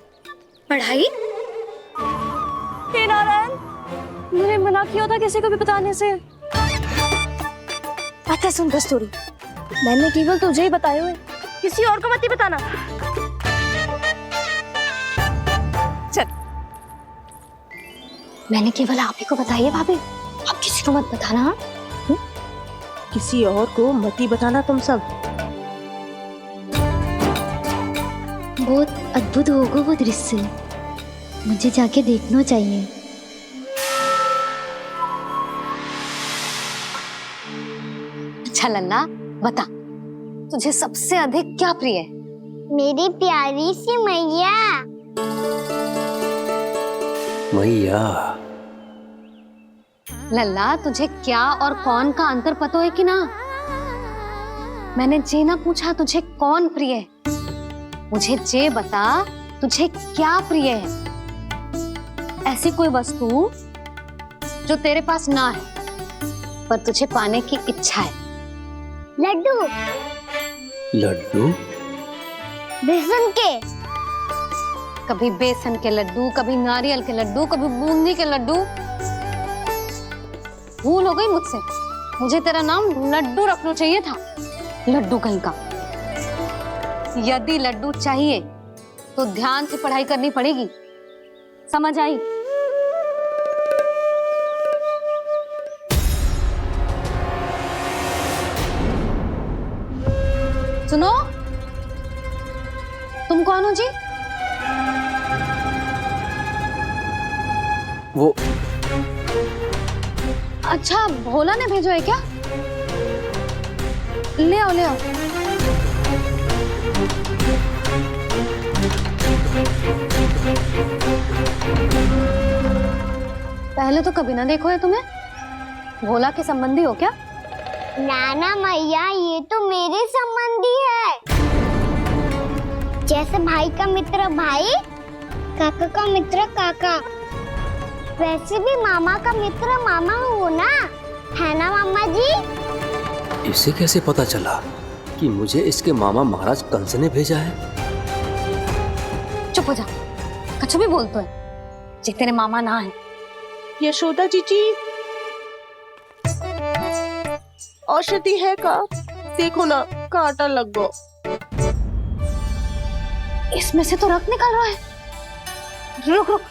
पढ़ाई? हे नारायण, मैंने मना किया था किसी को भी बताने से। अच्छा सुन कस्तूरी, मैंने केवल तुझे ही बताए हुए, किसी और को मत ही बताना। चल। मैंने केवल आप ही को बताई है भाभी, आप किसी को मत बताना। हाँ? किसी और को मत ही बताना तुम सब। बहुत अद्भुत होगा वो दृश्य, मुझे जाके देखना चाहिए। अच्छा लल्ला, बता तुझे सबसे अधिक क्या प्रिय है? मेरी प्यारी सी मैया। मैया। लल्ला, तुझे क्या और कौन का अंतर पता है कि ना? मैंने जे ना पूछा तुझे कौन प्रिय है, मुझे जे बता तुझे क्या प्रिय है। ऐसी कोई वस्तु जो तेरे पास ना है पर तुझे पाने की इच्छा है। लड्डू। लड्डू? बेसन के। कभी बेसन के लड्डू, कभी नारियल के लड्डू, कभी बूंदी के लड्डू। भूल हो गई मुझसे, मुझे तेरा नाम लड्डू रखना चाहिए था। लड्डू कहीं का। यदि लड्डू चाहिए तो ध्यान से पढ़ाई करनी पड़ेगी, समझ आई? सुनो, तुम कौन हो जी? वो अच्छा, भोला ने भेजो है क्या? ले आओ ले आओ। पहले तो कभी ना देखो है तुम्हें। भोला के संबंधी हो क्या? नाना मैया, ये तो मेरे संबंधी है। जैसे भाई का मित्र भाई, काका का मित्र काका, वैसे भी मामा का मित्र मामा हो ना, है ना मामा जी? इसे कैसे पता चला कि मुझे इसके मामा महाराज कंस ने भेजा है? चुप हो जा, कुछ भी बोलते है जे तेरे मामा ना है। यशोदा जीजी, औषधि है का? देखो ना, कांटा लग गो। इसमें से तो रक्त निकल रहा है। रुक रुक।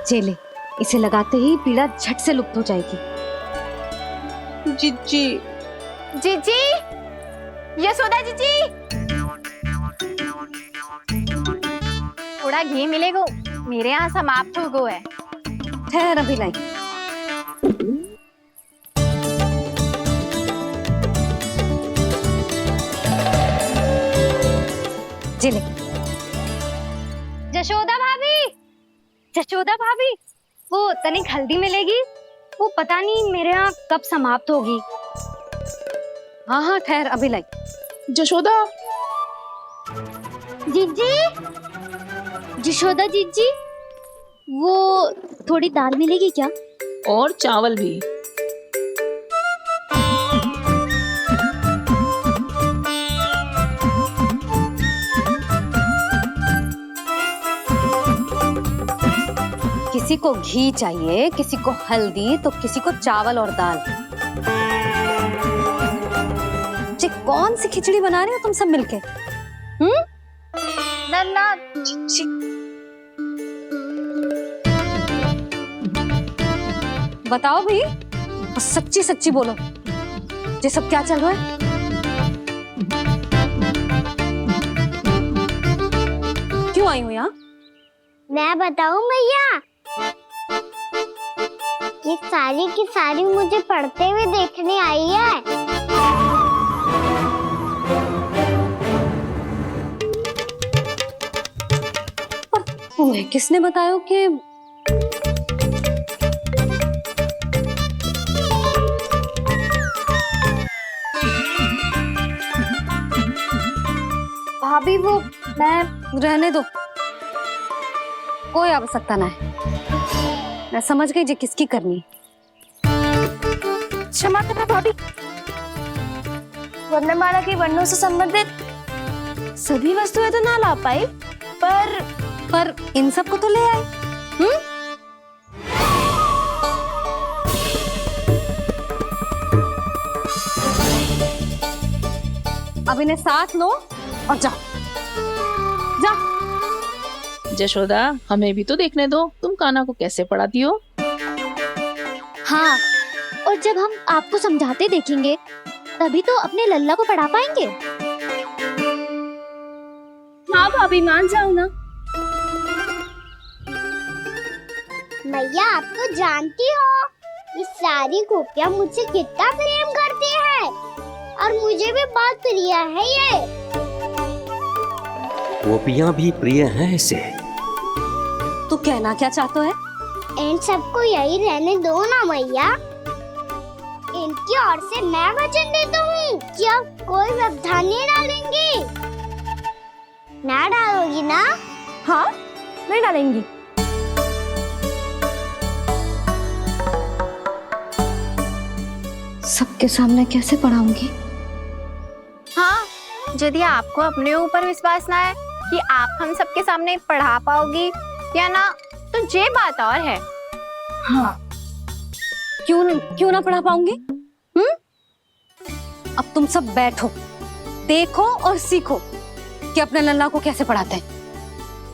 चले, इसे लगाते ही पीड़ा झट से लुप्त हो जाएगी। जीजी, जीजी, यशोदा जीजी, थोड़ा घी मिलेगा, मेरे यहाँ समाप्त हो गया है। ठहर अभी लाई। जिले। जशोदा भाभी, जशोदा भाभी, वो तनिक हल्दी मिलेगी? वो पता नहीं मेरे यहाँ कब समाप्त होगी। हाँ हाँ ठहर अभी लाई। जशोदा। जीजी, जशोदा जीजी, वो थोड़ी दाल मिलेगी क्या? और चावल भी। किसी को घी चाहिए, किसी को हल्दी, तो किसी को चावल और दाल। जी कौन सी खिचड़ी बना रहे हो तुम सब मिलके? ना बताओ भी, और सच्ची सच्ची बोलो, ये सब क्या चल रहा है? क्यों आई हूँ यहाँ? मैं बताऊं भैया, ये सारी की सारी मुझे पढ़ते हुए देखने आई है। पर तुम्हें किसने बताया कि भाभी वो मैं रहने दो, कोई आवश्यकता ना है। मैं समझ गई जी किसकी करनी। क्षमा करना भाभी, वर्णमाला के वर्णों से संबंधित सभी वस्तुएं तो ना ला पाई, पर इन सब को तो ले आए। अब इन्हें साथ लो और जाओ। यशोदा, हमें भी तो देखने दो, तुम कान्हा को कैसे पढ़ाती हो। हाँ, और जब हम आपको समझाते देखेंगे तभी तो अपने लल्ला को पढ़ा पाएंगे। हाँ भाभी, मान जाओ ना। मैया, आप तो जानती हो ये सारी गोपियां मुझसे कितना प्रेम करती है, और मुझे भी बहुत प्रिय है ये। गोपियां भी प्रिय हैं इसे। तू कहना क्या चाहता है? इन सबको यही रहने दो ना मैया। इनकी ओर से मैं वचन देता हूँ कि अब कोई व्यवधान नहीं डालेंगी। ना डालोगी ना? हाँ, नहीं डालेंगी। सबके सामने कैसे पढ़ाऊंगी? हाँ, यदि आपको अपने ऊपर विश्वास ना है कि आप हम सबके सामने पढ़ा पाओगी या ना, तो ये बात और है। हाँ, क्यों ना पढ़ा पाऊंगी? अब तुम सब बैठो, देखो और सीखो कि अपने लल्ला को कैसे पढ़ाते हैं।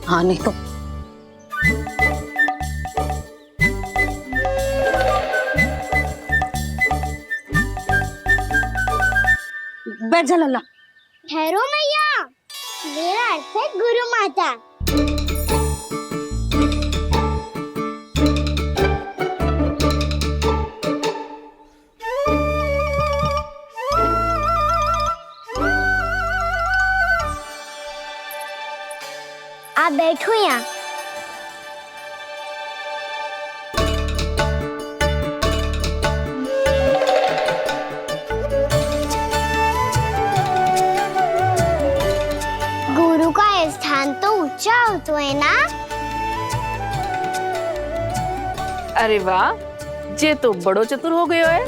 हाँ, नहीं तो बैठ जा लल्ला। ठहरो मैया, मेरा अर्थ है गुरु माता। आप बैठो यहाँ। गुरु का स्थान तो ऊंचा होता है ना? अरे वाह, जे तो बड़ो चतुर हो गयो है।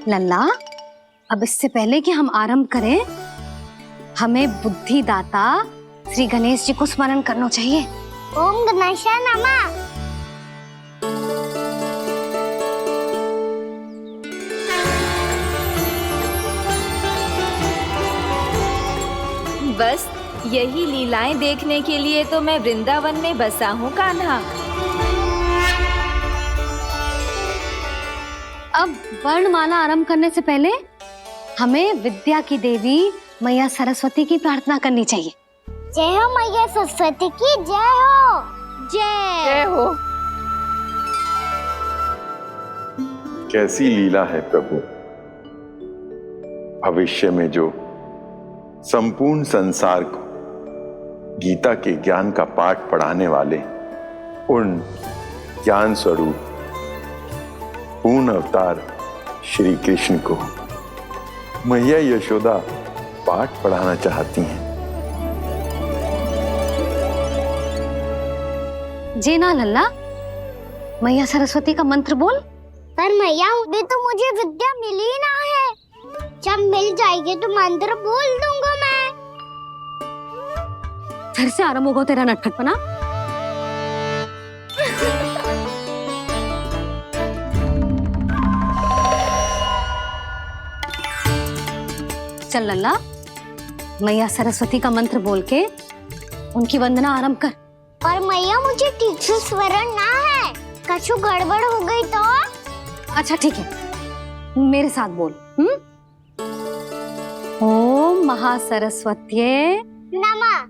लल्ला, अब इससे पहले कि हम आरंभ करें, हमें बुद्धिदाता श्री गणेश जी को स्मरण करना चाहिए। ओम गणेशाय नमः। बस यही लीलाएं देखने के लिए तो मैं वृंदावन में बसा हूँ कान्हा। अब वर्णमाला आरंभ करने से पहले हमें विद्या की देवी मैया सरस्वती की प्रार्थना करनी चाहिए। जय हो मैया सरस्वती की जय हो। जय हो। कैसी लीला है प्रभु। भविष्य में जो संपूर्ण संसार को गीता के ज्ञान का पाठ पढ़ाने वाले उन ज्ञान स्वरूप पूर्ण अवतार श्री कृष्ण को मैया यशोदा पाठ पढ़ाना चाहती हैं। जी ना लल्ला, मैया सरस्वती का मंत्र बोल। पर मैया, अभी तो मुझे विद्या मिली ना है। जब मिल जाएगी तो मंत्र बोल दूंगा मैं। फिर से आरंभ होगा तेरा नटखटपना। चल लल्ला, मैया सरस्वती का मंत्र बोल के उनकी वंदना आरंभ कर। और मैया मुझे ठीक से स्मरण ना है, कछु गड़बड़ हो गई तो? अच्छा ठीक है, मेरे साथ बोल। ओम महासरस्वत्ये नमः।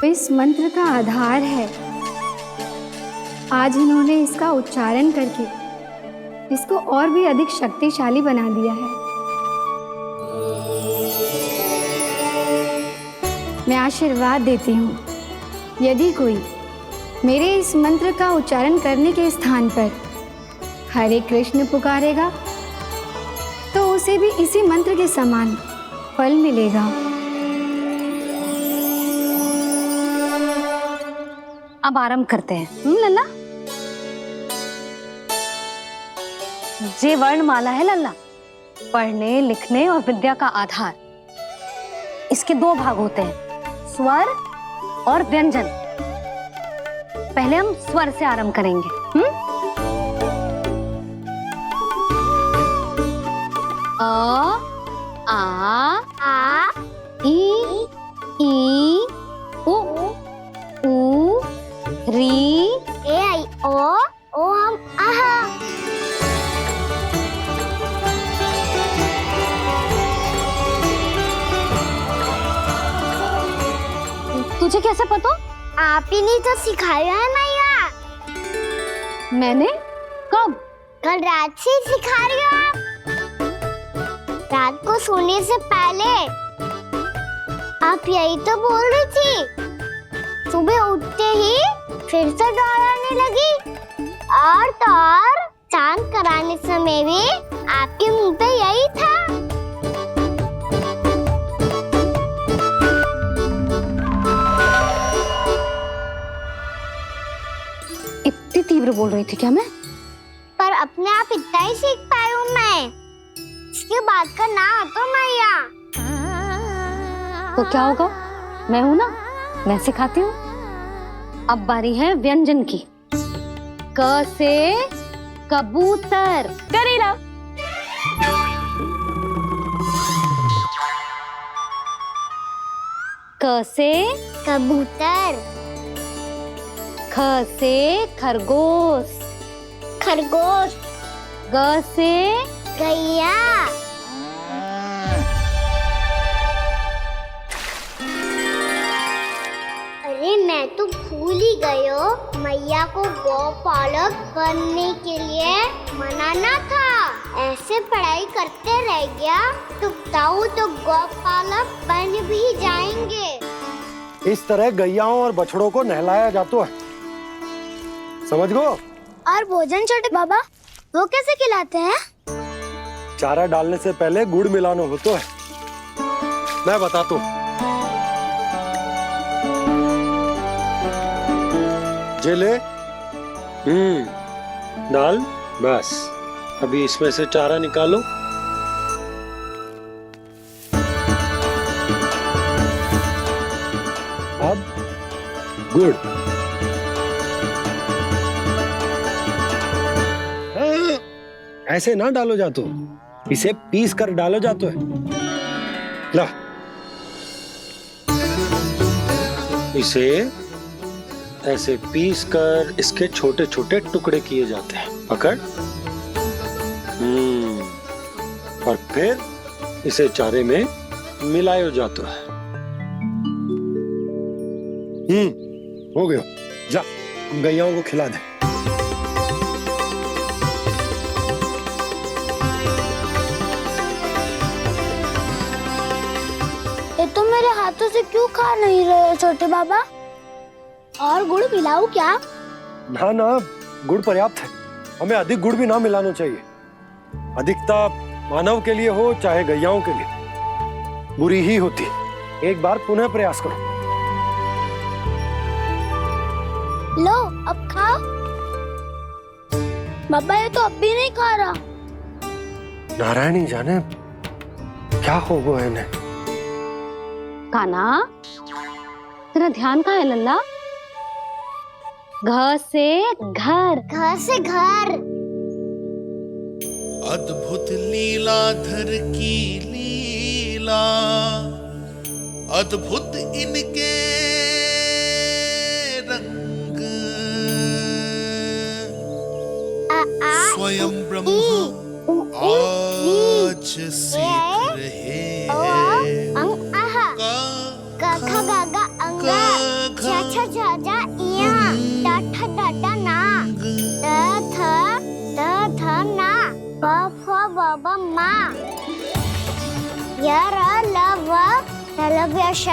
इस मंत्र का आधार है। आज इन्होंने इसका उच्चारण करके इसको और भी अधिक शक्तिशाली बना दिया है। मैं आशीर्वाद देती हूँ, यदि कोई मेरे इस मंत्र का उच्चारण करने के स्थान पर हरे कृष्ण पुकारेगा तो उसे भी इसी मंत्र के समान फल मिलेगा। अब आरंभ करते हैं। लल्ला, जे वर्णमाला है लल्ला, पढ़ने लिखने और विद्या का आधार। इसके दो भाग होते हैं, स्वर और व्यंजन। पहले हम स्वर से आरंभ करेंगे। अ, आ, ई, उ, री, ए आई ओ हम आहा। तुझे कैसे पता? आप ही ने तो सिखाया है मैया। मैंने? कब? कल रात से सिखा रही हो आप। रात को सोने से पहले आप यही तो बोल रही थी। सुबह उठते ही फिर से दोहराने लगी, और तो और चांद कराने समय भी आपके मुंह पे यही था। इतनी तीव्र बोल रही थी क्या मैं? पर अपने आप इतना ही सीख पाई हूँ मैं। इसके बाद का ना तो मैया। तो क्या होगा? मैं हूं ना, मैं सिखाती हूँ। अब बारी है व्यंजन की। क से कबूतर। करेला। क से कबूतर। ख से खरगोश। खरगोश। ग से गैया। अरे मैं तो भूल ही गई हूँ, मैया को गौपालक बनने के लिए मनाना था। ऐसे पढ़ाई करते रह गया तो ताऊ तो गौपालक बन भी जाएंगे। इस तरह गैयाओं और बछड़ों को नहलाया जाता है, समझ गो? और भोजन छोटे बाबा, वो कैसे खिलाते हैं? चारा डालने से पहले गुड़ मिलाना होता है। मैं बताता हूँ। जे ले, डाल, बस। अभी इसमें से चारा निकालो। अब गुड़। ऐसे ना डालो जातो, इसे पीस कर डालो जातो है। ला, इसे ऐसे पीस कर इसके छोटे छोटे टुकड़े किए जाते हैं। पकड़। और फिर इसे चारे में मिलाया जाता है। हो गया। जा, हम गैयाओं को खिला दे। ये तो मेरे हाथों से क्यों खा नहीं रहे छोटे बाबा? और गुड़ मिलाऊं क्या? ना ना, गुड़ पर्याप्त है। हमें अधिक गुड़ भी ना मिलाना चाहिए। अधिकता मानव के लिए हो चाहे गैयाओं के लिए बुरी ही होती। एक बार पुनः प्रयास करो। लो, अब खाओ। बाबा ये तो अब भी नहीं खा रहा। नारायणी जाने, क्या हो गया इन्हें? काना, तेरा ध्यान कहाँ है लल्ला? घर से घर, घर से घर। अद्भुत लीलाधर की लीला, अद्भुत इनके रंग, स्वयं ब्रह्मा आज सीख रहे हैं। गा गा गा अंगा, छा छा छा जा इया, टा ठा टा टा ना, द थ ना, ब फ ब ब मा, य र ल व लव्य श,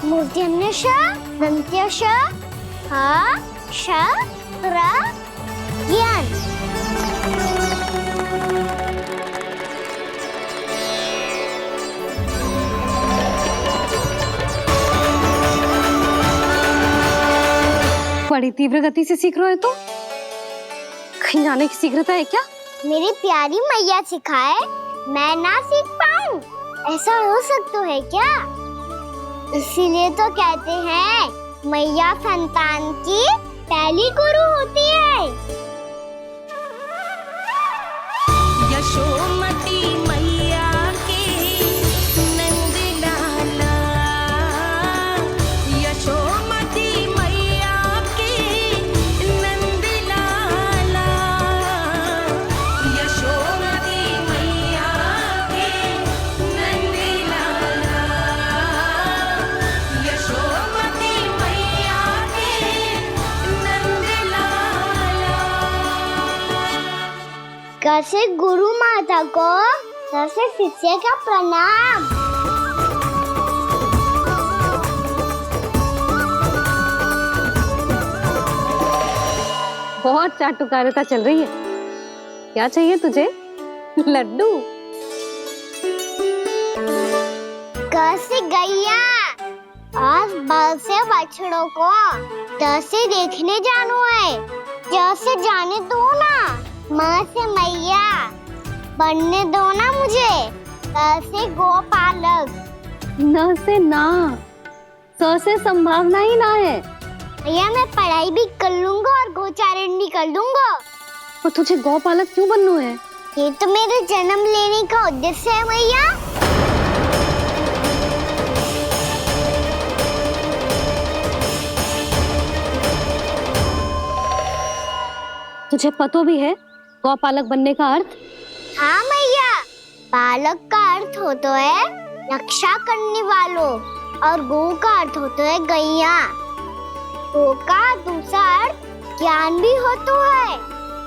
मूर्धन्य श, दन्त्य श, ह श र ज्ञान। बड़ी तीव्र गति से सीख रहे हो तो कहीं जाने की शीघ्रता है क्या? मेरी प्यारी मैया सिखाए, मैं ना सीख पाऊं, ऐसा हो सकता है क्या? इसीलिए तो कहते हैं मैया संतान की पहली गुरु होती है। यशोमती मैया के नंद लाला, यशोमती मैया के नंद लाला, यशोमती मैया के नंद लाला, यशोमती मैया के नंद लाला। कैसे गुरु माता को, कैसे शिष्य का प्रणाम। बहुत चाटुकारिता चल रही है। क्या चाहिए तुझे? लड्डू? कैसे गैया आज बाल से बछड़ों को कैसे देखने जानो है, जैसे जाने दो ना, माँ से मैया बनने दो ना मुझे, कैसे गोपालक। न से ना, स से संभावना ही ना है। भैया मैं पढ़ाई भी कर लूंगा और गोचारण भी कर लूंगा। और तुझे गौपालक क्यों बनना है? ये तो मेरे जन्म लेने का उद्देश्य है भैया। तुझे पतो भी है गौपालक बनने का अर्थ? हाँ मैया, पालक का अर्थ होता है रक्षा करने वालों, और गौ का अर्थ होता है गैया। गौ का दूसरा अर्थ ज्ञान भी होता है,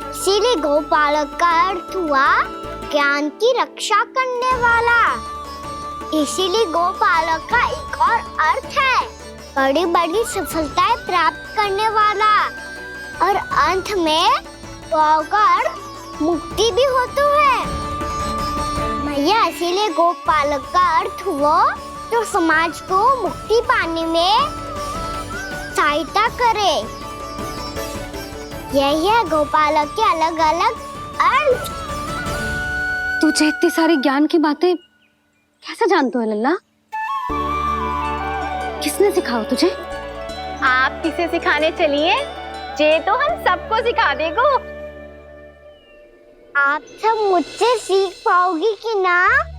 इसीलिए गौपालक का अर्थ हुआ ज्ञान की रक्षा करने वाला। इसीलिए गौपालक का एक और अर्थ है बड़ी बड़ी सफलताएं प्राप्त करने वाला, और अंत में गौ का अर्थ मुक्ति भी होता है। भैया इसीलिए गोपालक का अर्थ हुआ जो समाज को मुक्ति पाने में सहायता करे। यही है गोपालक के अलग अलग अर्थ। तुझे इतनी सारी ज्ञान की बातें कैसे जानते हो लल्ला? किसने सिखाओ तुझे? आप किसे सिखाने चलिए, जे तो हम सबको सिखा देगो। आप सब मुझसे सीख पाओगी कि ना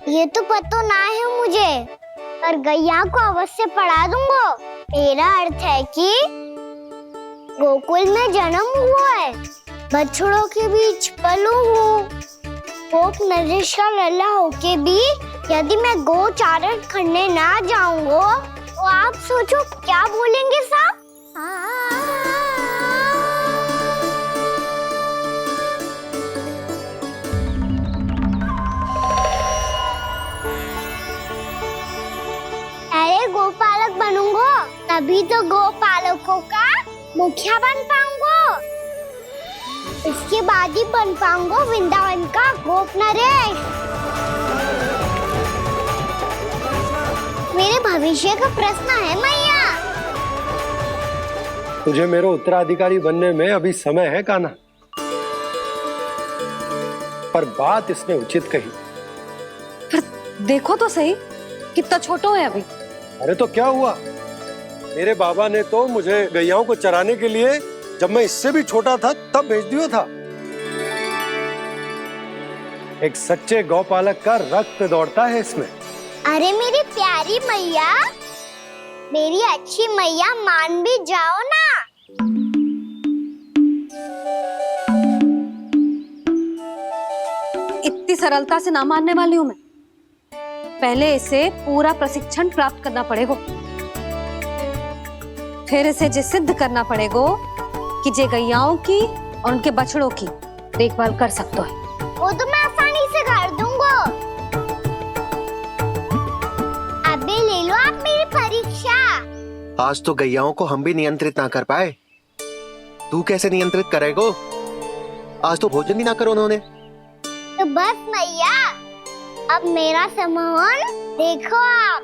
ये तो पता ना है मुझे, पर गैया को अवश्य पढ़ा दूंगा। मेरा अर्थ है कि गोकुल में जन्म हुआ है, बछड़ों के बीच पलू हूँ, गोप नरेश का लल्ला होके भी यदि मैं गोचारण करने ना जाऊंगा तो आप सोचो क्या बोलेंगे साहब? अरे गोपालक बनूंगा तभी तो गोपालकों का मुखिया बन पाऊंगा, इसके बाद ही बन पाऊंगा वृंदावन का गोप नरेश। मेरे भविष्य का प्रश्न है मैया। तुझे मेरे उत्तराधिकारी बनने में अभी समय है कान्हा, पर बात इसने उचित कही। देखो तो सही कितना छोटो है अभी। अरे तो क्या हुआ, मेरे बाबा ने तो मुझे गैयाओं को चराने के लिए जब मैं इससे भी छोटा था तब भेज दिया था। एक सच्चे गौपालक का रक्त दौड़ता है इसमें। अरे मेरी प्यारी मैया, मेरी अच्छी मैया, मान भी जाओ ना। इतनी सरलता से ना मानने वाली हूं मैं। पहले इसे पूरा प्रशिक्षण प्राप्त करना पड़ेगा, फिर इसे जे सिद्ध करना पड़ेगा कि जे गैयाओं की और उनके बछड़ों की देखभाल कर सकता है। वो तो मैं आसानी से कर दूंगा। अबे ले लो आप मेरी परीक्षा। आज तो गैयाओं को हम भी नियंत्रित ना कर पाए, तू कैसे नियंत्रित करेगो? आज तो भोजन ही ना करो उन्होंने। तो बस मैया, अब मेरा सम्मान देखो आप।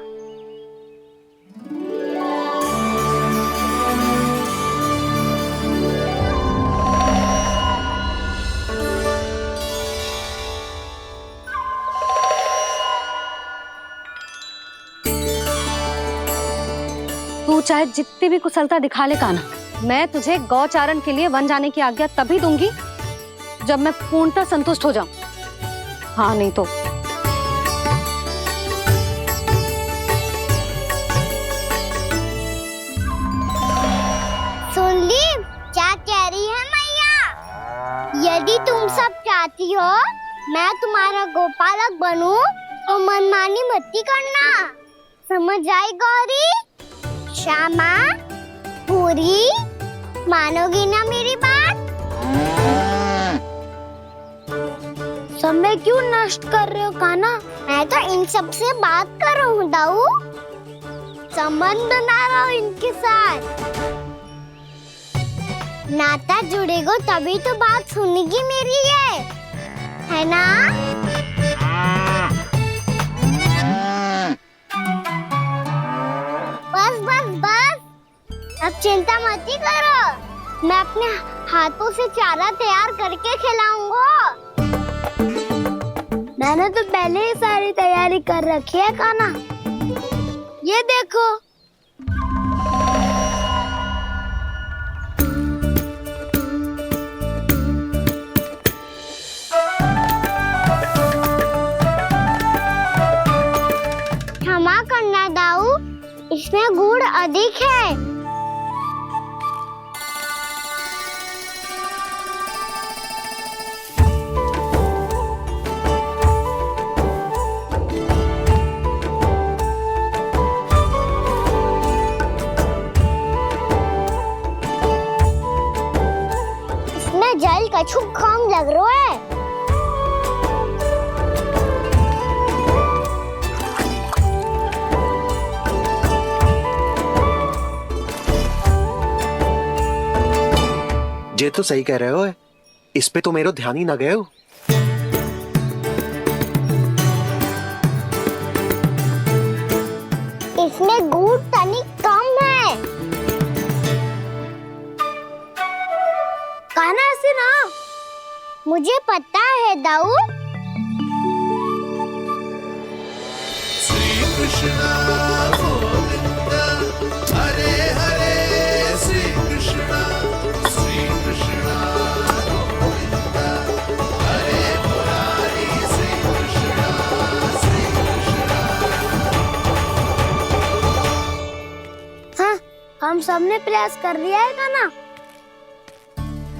तू चाहे जितनी भी कुशलता दिखा ले कान्हा, मैं तुझे गौचारण के लिए वन जाने की आज्ञा तभी दूंगी जब मैं पूर्णतः संतुष्ट हो जाऊं। हाँ नहीं तो सुन ली क्या कह रही है मैया? यदि तुम सब चाहती हो मैं तुम्हारा गोपालक बनूं तो मनमानी मत करना, समझ आई गौरी? श्यामा, पूरी, मानोगी ना मेरी बात? समय क्यों नष्ट कर रहे हो कान्हा? मैं तो इन सब से बात कर रहा हूँ दाऊ, संबंध बना रहा हूँ इनके साथ। नाता जुड़ेगा तभी तो बात सुनेगी मेरी, ये है ना? बस बस बस, अब चिंता मत ही करो, मैं अपने हाथों से चारा तैयार करके खिलाऊंगा। मैंने तो पहले ही सारी तैयारी कर रखी है कान्हा, ये देखो। क्षमा करना दाऊ, इसमें गुड़ अधिक है। इसमें जल कछु कम लग रहा है। ये तो सही कह रहे हो, इस पे तो मेरो ध्यान ही ना गए हो। इसमें गुड़ तनिक कम है। कान्हा ऐसे ना, मुझे पता है दाऊ। श्री कृष्ण गोविंद हरे हरे, श्री कृष्ण गोविंद हरे मुरारी, श्री कृष्ण हाँ, हम सबने प्रयास कर लिया है कान्हा,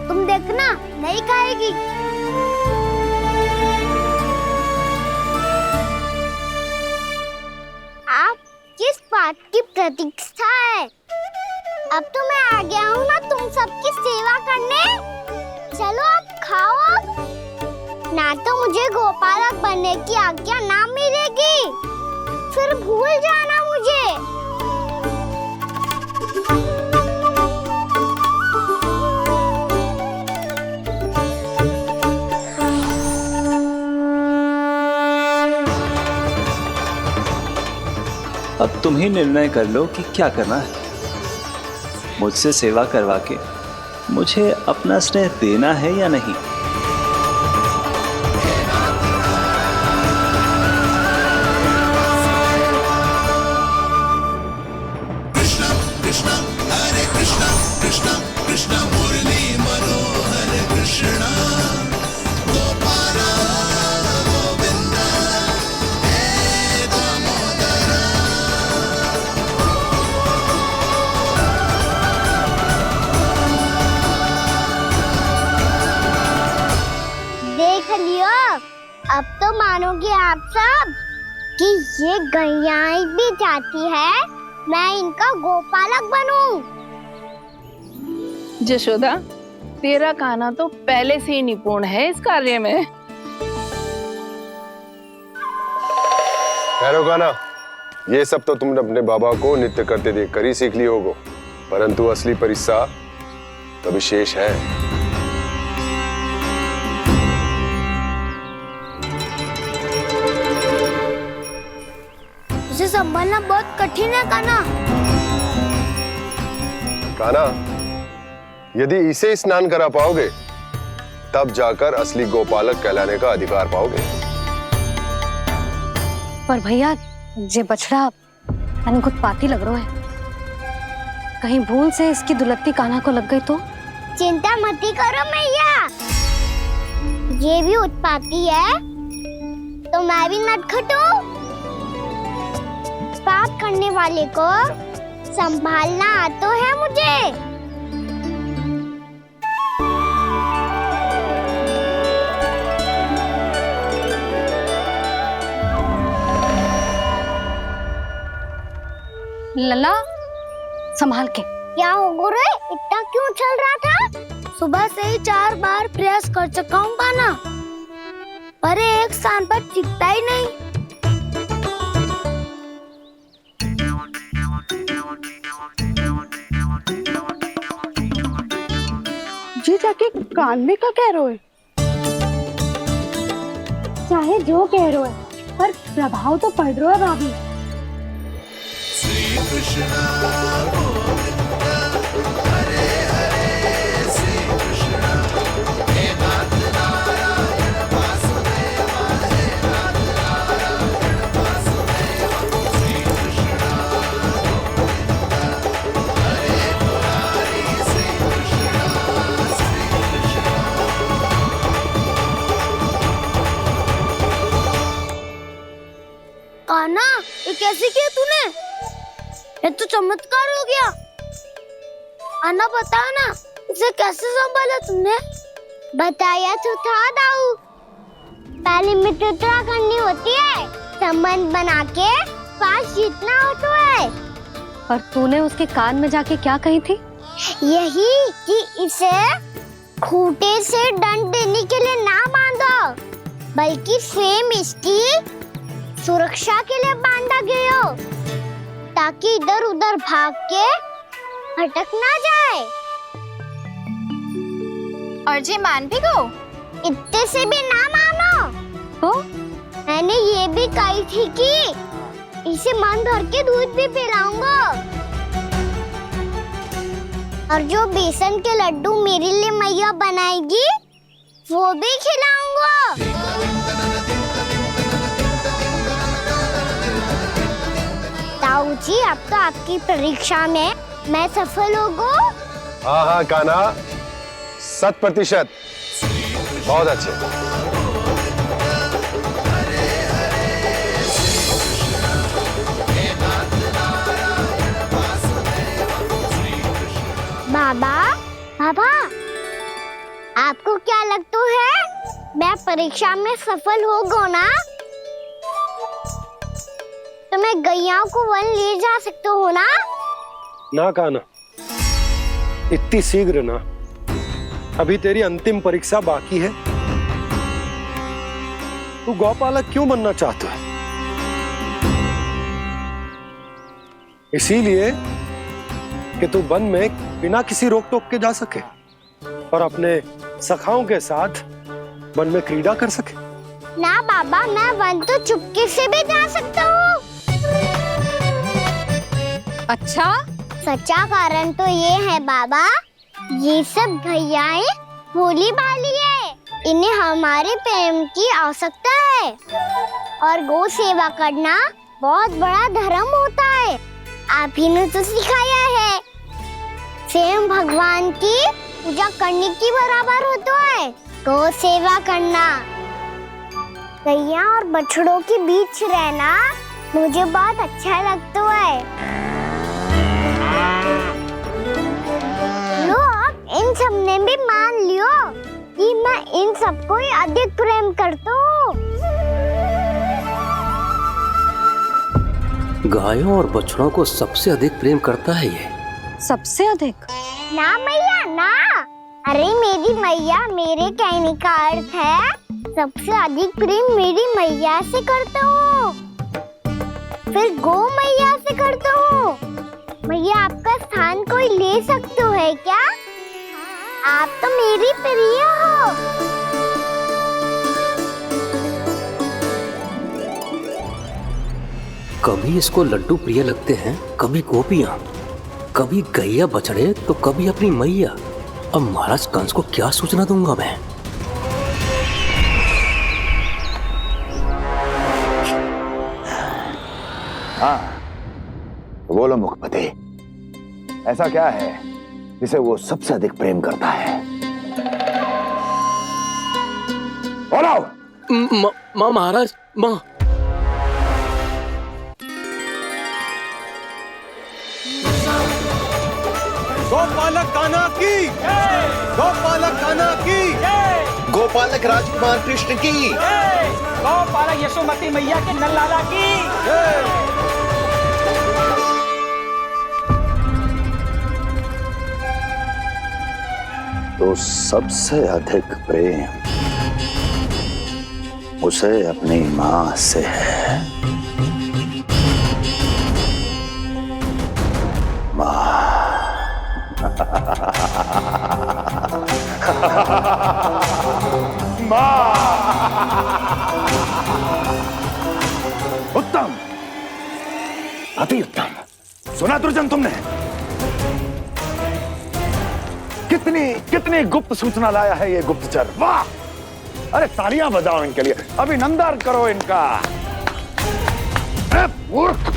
तुम देखना नहीं खाएगी। आप किस बात की प्रतीक्षा है? अब तो मैं आ गया हूँ ना तुम सबकी सेवा करने। चलो अब खाओ अब। ना तो मुझे गोपालक बनने की आज्ञा ना मिलेगी, फिर भूल जाना मुझे। अब तुम ही निर्णय कर लो कि क्या करना है। मुझसे सेवा करवा के मुझे अपना स्नेह देना है या नहीं। अब तो मानोगे आप सब कि ये गैयाएं भी चाहती है मैं इनका गोपालक बनूं। जशोदा, तेरा कान्हा तो पहले से ही निपुण है इस कार्य में। ठहरो कान्हा, ये सब तो तुमने अपने बाबा को नृत्य करते देख कर ही सीख ली होगो, परंतु असली परिस्सा तो विशेष है। उसे संभालना बहुत कठिन है कान्हा। कान्हा, यदि इसे स्नान करा पाओगे तब जाकर असली गोपालक कहलाने का अधिकार पाओगे। पर भैया, ये बछड़ा तनिक उत्पाती लग रहा है। कहीं भूल से इसकी दुलत्ती कान्हा को लग गई तो? चिंता मती करो मैया, ये भी उत्पाती है तो मैं भी नटखट हूँ। पाप करने वाले को संभालना आता है मुझे। लला, संभाल के। क्या हो गुरु, इतना क्यों चल रहा था? सुबह से ही 4 बार प्रयास कर चुका हूँ कान्हा, पर एक स्थान पर टिकता ही नहीं। जी जाके कान में का कह रहे हो? चाहे जो कह रहे हो, पर प्रभाव तो पड़ रहा है भाभी। श्री कृष्ण गोविंद हरे हरे, श्री कृष्ण हे नाथ नारायण वासुदेव, हे नाथ नारायण वासुदेव, श्री कृष्ण गोविंद हरे मुरारी, श्री कृष्ण कान्हा, ये कैसे किया तूने? ये तो चमत्कार हो गया। अन्ना बता ना, इसे कैसे संभाला तुमने? बताया तो था दाऊ, पहले मित्रता करनी होती है, संबंध बना के पास जीतना होता है। और तूने उसके कान में जाके क्या कही थी? यही कि इसे खूंटे से दंड देने के लिए ना बांधो, बल्कि स्वयं इसकी सुरक्षा के लिए बांधा गया हो, ताकि इधर उधर भाग के भटक ना जाए। और जी मान भी गो? इतने से भी ना मानो। तो मैंने ये भी कही थी कि इसे मन भर के दूध भी पिलाऊंगा, और जो बेसन के लड्डू मेरे लिए मैया बनाएगी वो भी खिलाऊंगा। ताऊ जी, अब तो आपकी परीक्षा में मैं सफल होगा। हाँ हाँ कान्हा, 100%। बहुत अच्छे। बाबा, बाबा, आपको क्या लगता है मैं परीक्षा में सफल होगा ना? तो मैं गैयाओं को वन ले जा सकता हूँ ना? ना कान्हा, इतनी शीघ्र ना। अभी तेरी अंतिम परीक्षा बाकी है। तू गौपालक क्यों बनना चाहता है? इसीलिए कि तू वन में बिना किसी रोक टोक के जा सके और अपने सखाओं के साथ वन में क्रीड़ा कर सके। ना बाबा, मैं वन तो चुपके से भी जा सकता हूँ। अच्छा? सच्चा कारण तो ये है बाबा, ये सब गैयाएं भोली भाली है, इन्हें हमारे प्रेम की आवश्यकता है, और गौ सेवा करना बहुत बड़ा धर्म होता है। आप ही ने तो सिखाया है, स्वयं भगवान की पूजा करने की बराबर होता है गौ सेवा करना। गैया और बछड़ों के बीच रहना मुझे बहुत अच्छा लगता है। लो, अब इन सब ने भी मान लियो कि मैं इन सबको ही अधिक प्रेम करता हूँ। गायों और बछड़ों को सबसे अधिक प्रेम करता है ये। सबसे अधिक? ना मैया ना, अरे मेरी मैया, मेरे कहने का अर्थ है सबसे अधिक प्रेम मेरी मैया से करता हूँ, फिर गौ मैया से करता हूँ। मैया आपका स्थान कोई ले सकते है क्या? आप तो मेरी प्रिय हो। कभी इसको लड्डू प्रिय लगते हैं, कभी गोपियां, कभी गैया बछड़े, तो कभी अपनी मैया। अब महाराज कंस को क्या सूचना दूंगा मैं? हाँ, बोलो मुखपति, ऐसा क्या है जिसे वो सबसे अधिक प्रेम करता है? बोलो। माँ महाराज, माँ। गोपालक कान्हा की, गोपालक कान्हा की, गोपालक राजकुमार कृष्ण की, गोपालक यशोमती मैया के नल लाला की। तो सबसे अधिक प्रेम उसे अपनी मां से है। उत्तम, अति उत्तम। सुना दुर्जन तुमने? कितनी कितनी गुप्त सूचना लाया है ये गुप्तचर। वाह! अरे तालियां बजाओ इनके लिए, अभिनंदन करो इनका। मूर्ख,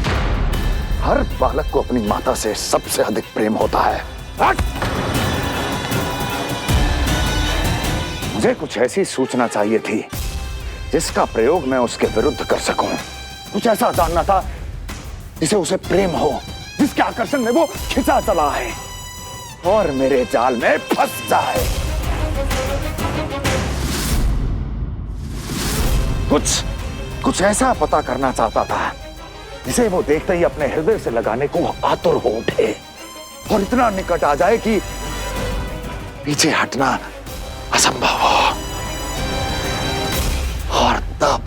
हर बालक को अपनी माता से सबसे अधिक प्रेम होता है। मुझे कुछ ऐसी सूचना चाहिए थी जिसका प्रयोग मैं उसके विरुद्ध कर सकूं। कुछ ऐसा जानना था जिसे उसे प्रेम हो, जिसके आकर्षण में वो खिंचा चला है और मेरे जाल में फंस जाए। कुछ ऐसा पता करना चाहता था जिसे वो देखते ही अपने हृदय से लगाने को आतुर हो उठे और इतना निकट आ जाए कि पीछे हटना असंभव हो। और तब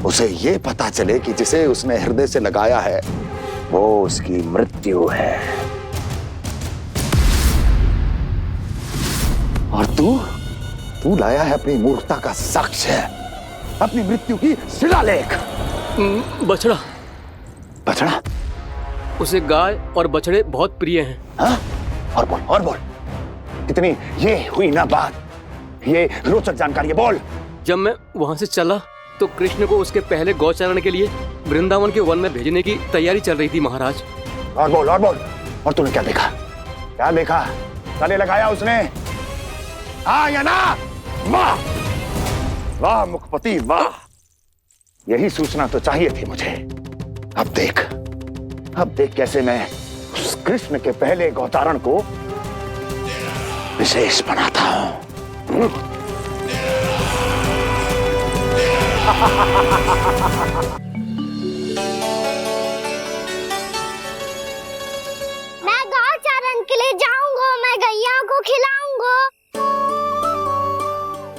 उसे ये पता चले कि जिसे उसने हृदय से लगाया है वो उसकी मृत्यु है। और तू लाया है अपनी मूर्खता का साक्ष्य, अपनी मृत्यु की शिलालेख। बछड़ा। बछड़ा? उसे गाय और बछड़े बहुत प्रिय हैं। हाँ? और बोल। कितनी ये हुई ना बात, ये रोचक जानकारी है, बोल। जब मैं वहां से चला तो कृष्ण को उसके पहले गौचारण के लिए वृंदावन के वन में भेजने की तैयारी चल रही थी महाराज। और बोल। और तूने क्या देखा? गले लगाया उसने? हाँ या ना? वाह वाह मुखपति वाह, यही सूचना तो चाहिए थी मुझे। अब देख कैसे मैं उस कृष्ण के पहले गौतारण को विशेष बनाता हूं। मैं गौचारण के लिए जाऊंगा, मैं गैया को खिलाऊंगा,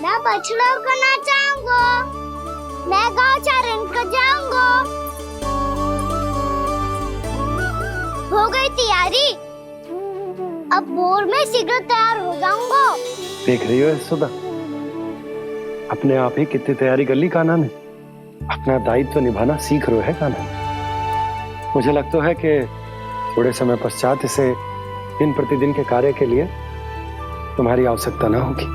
मैं बछड़ों को नचाऊंगा, मैं गौचारण को जाऊंगा। हो गई तैयारी, अब भोर में शीघ्र तैयार हो जाऊंगा। देख रही हो यशोदा, अपने आप ही कितनी तैयारी कर ली कान्हा ने। अपना दायित्व निभाना सीख रहे है कान्हा। मुझे लगता है कि थोड़े समय पश्चात इसे दिन प्रतिदिन के कार्य के लिए तुम्हारी आवश्यकता ना होगी।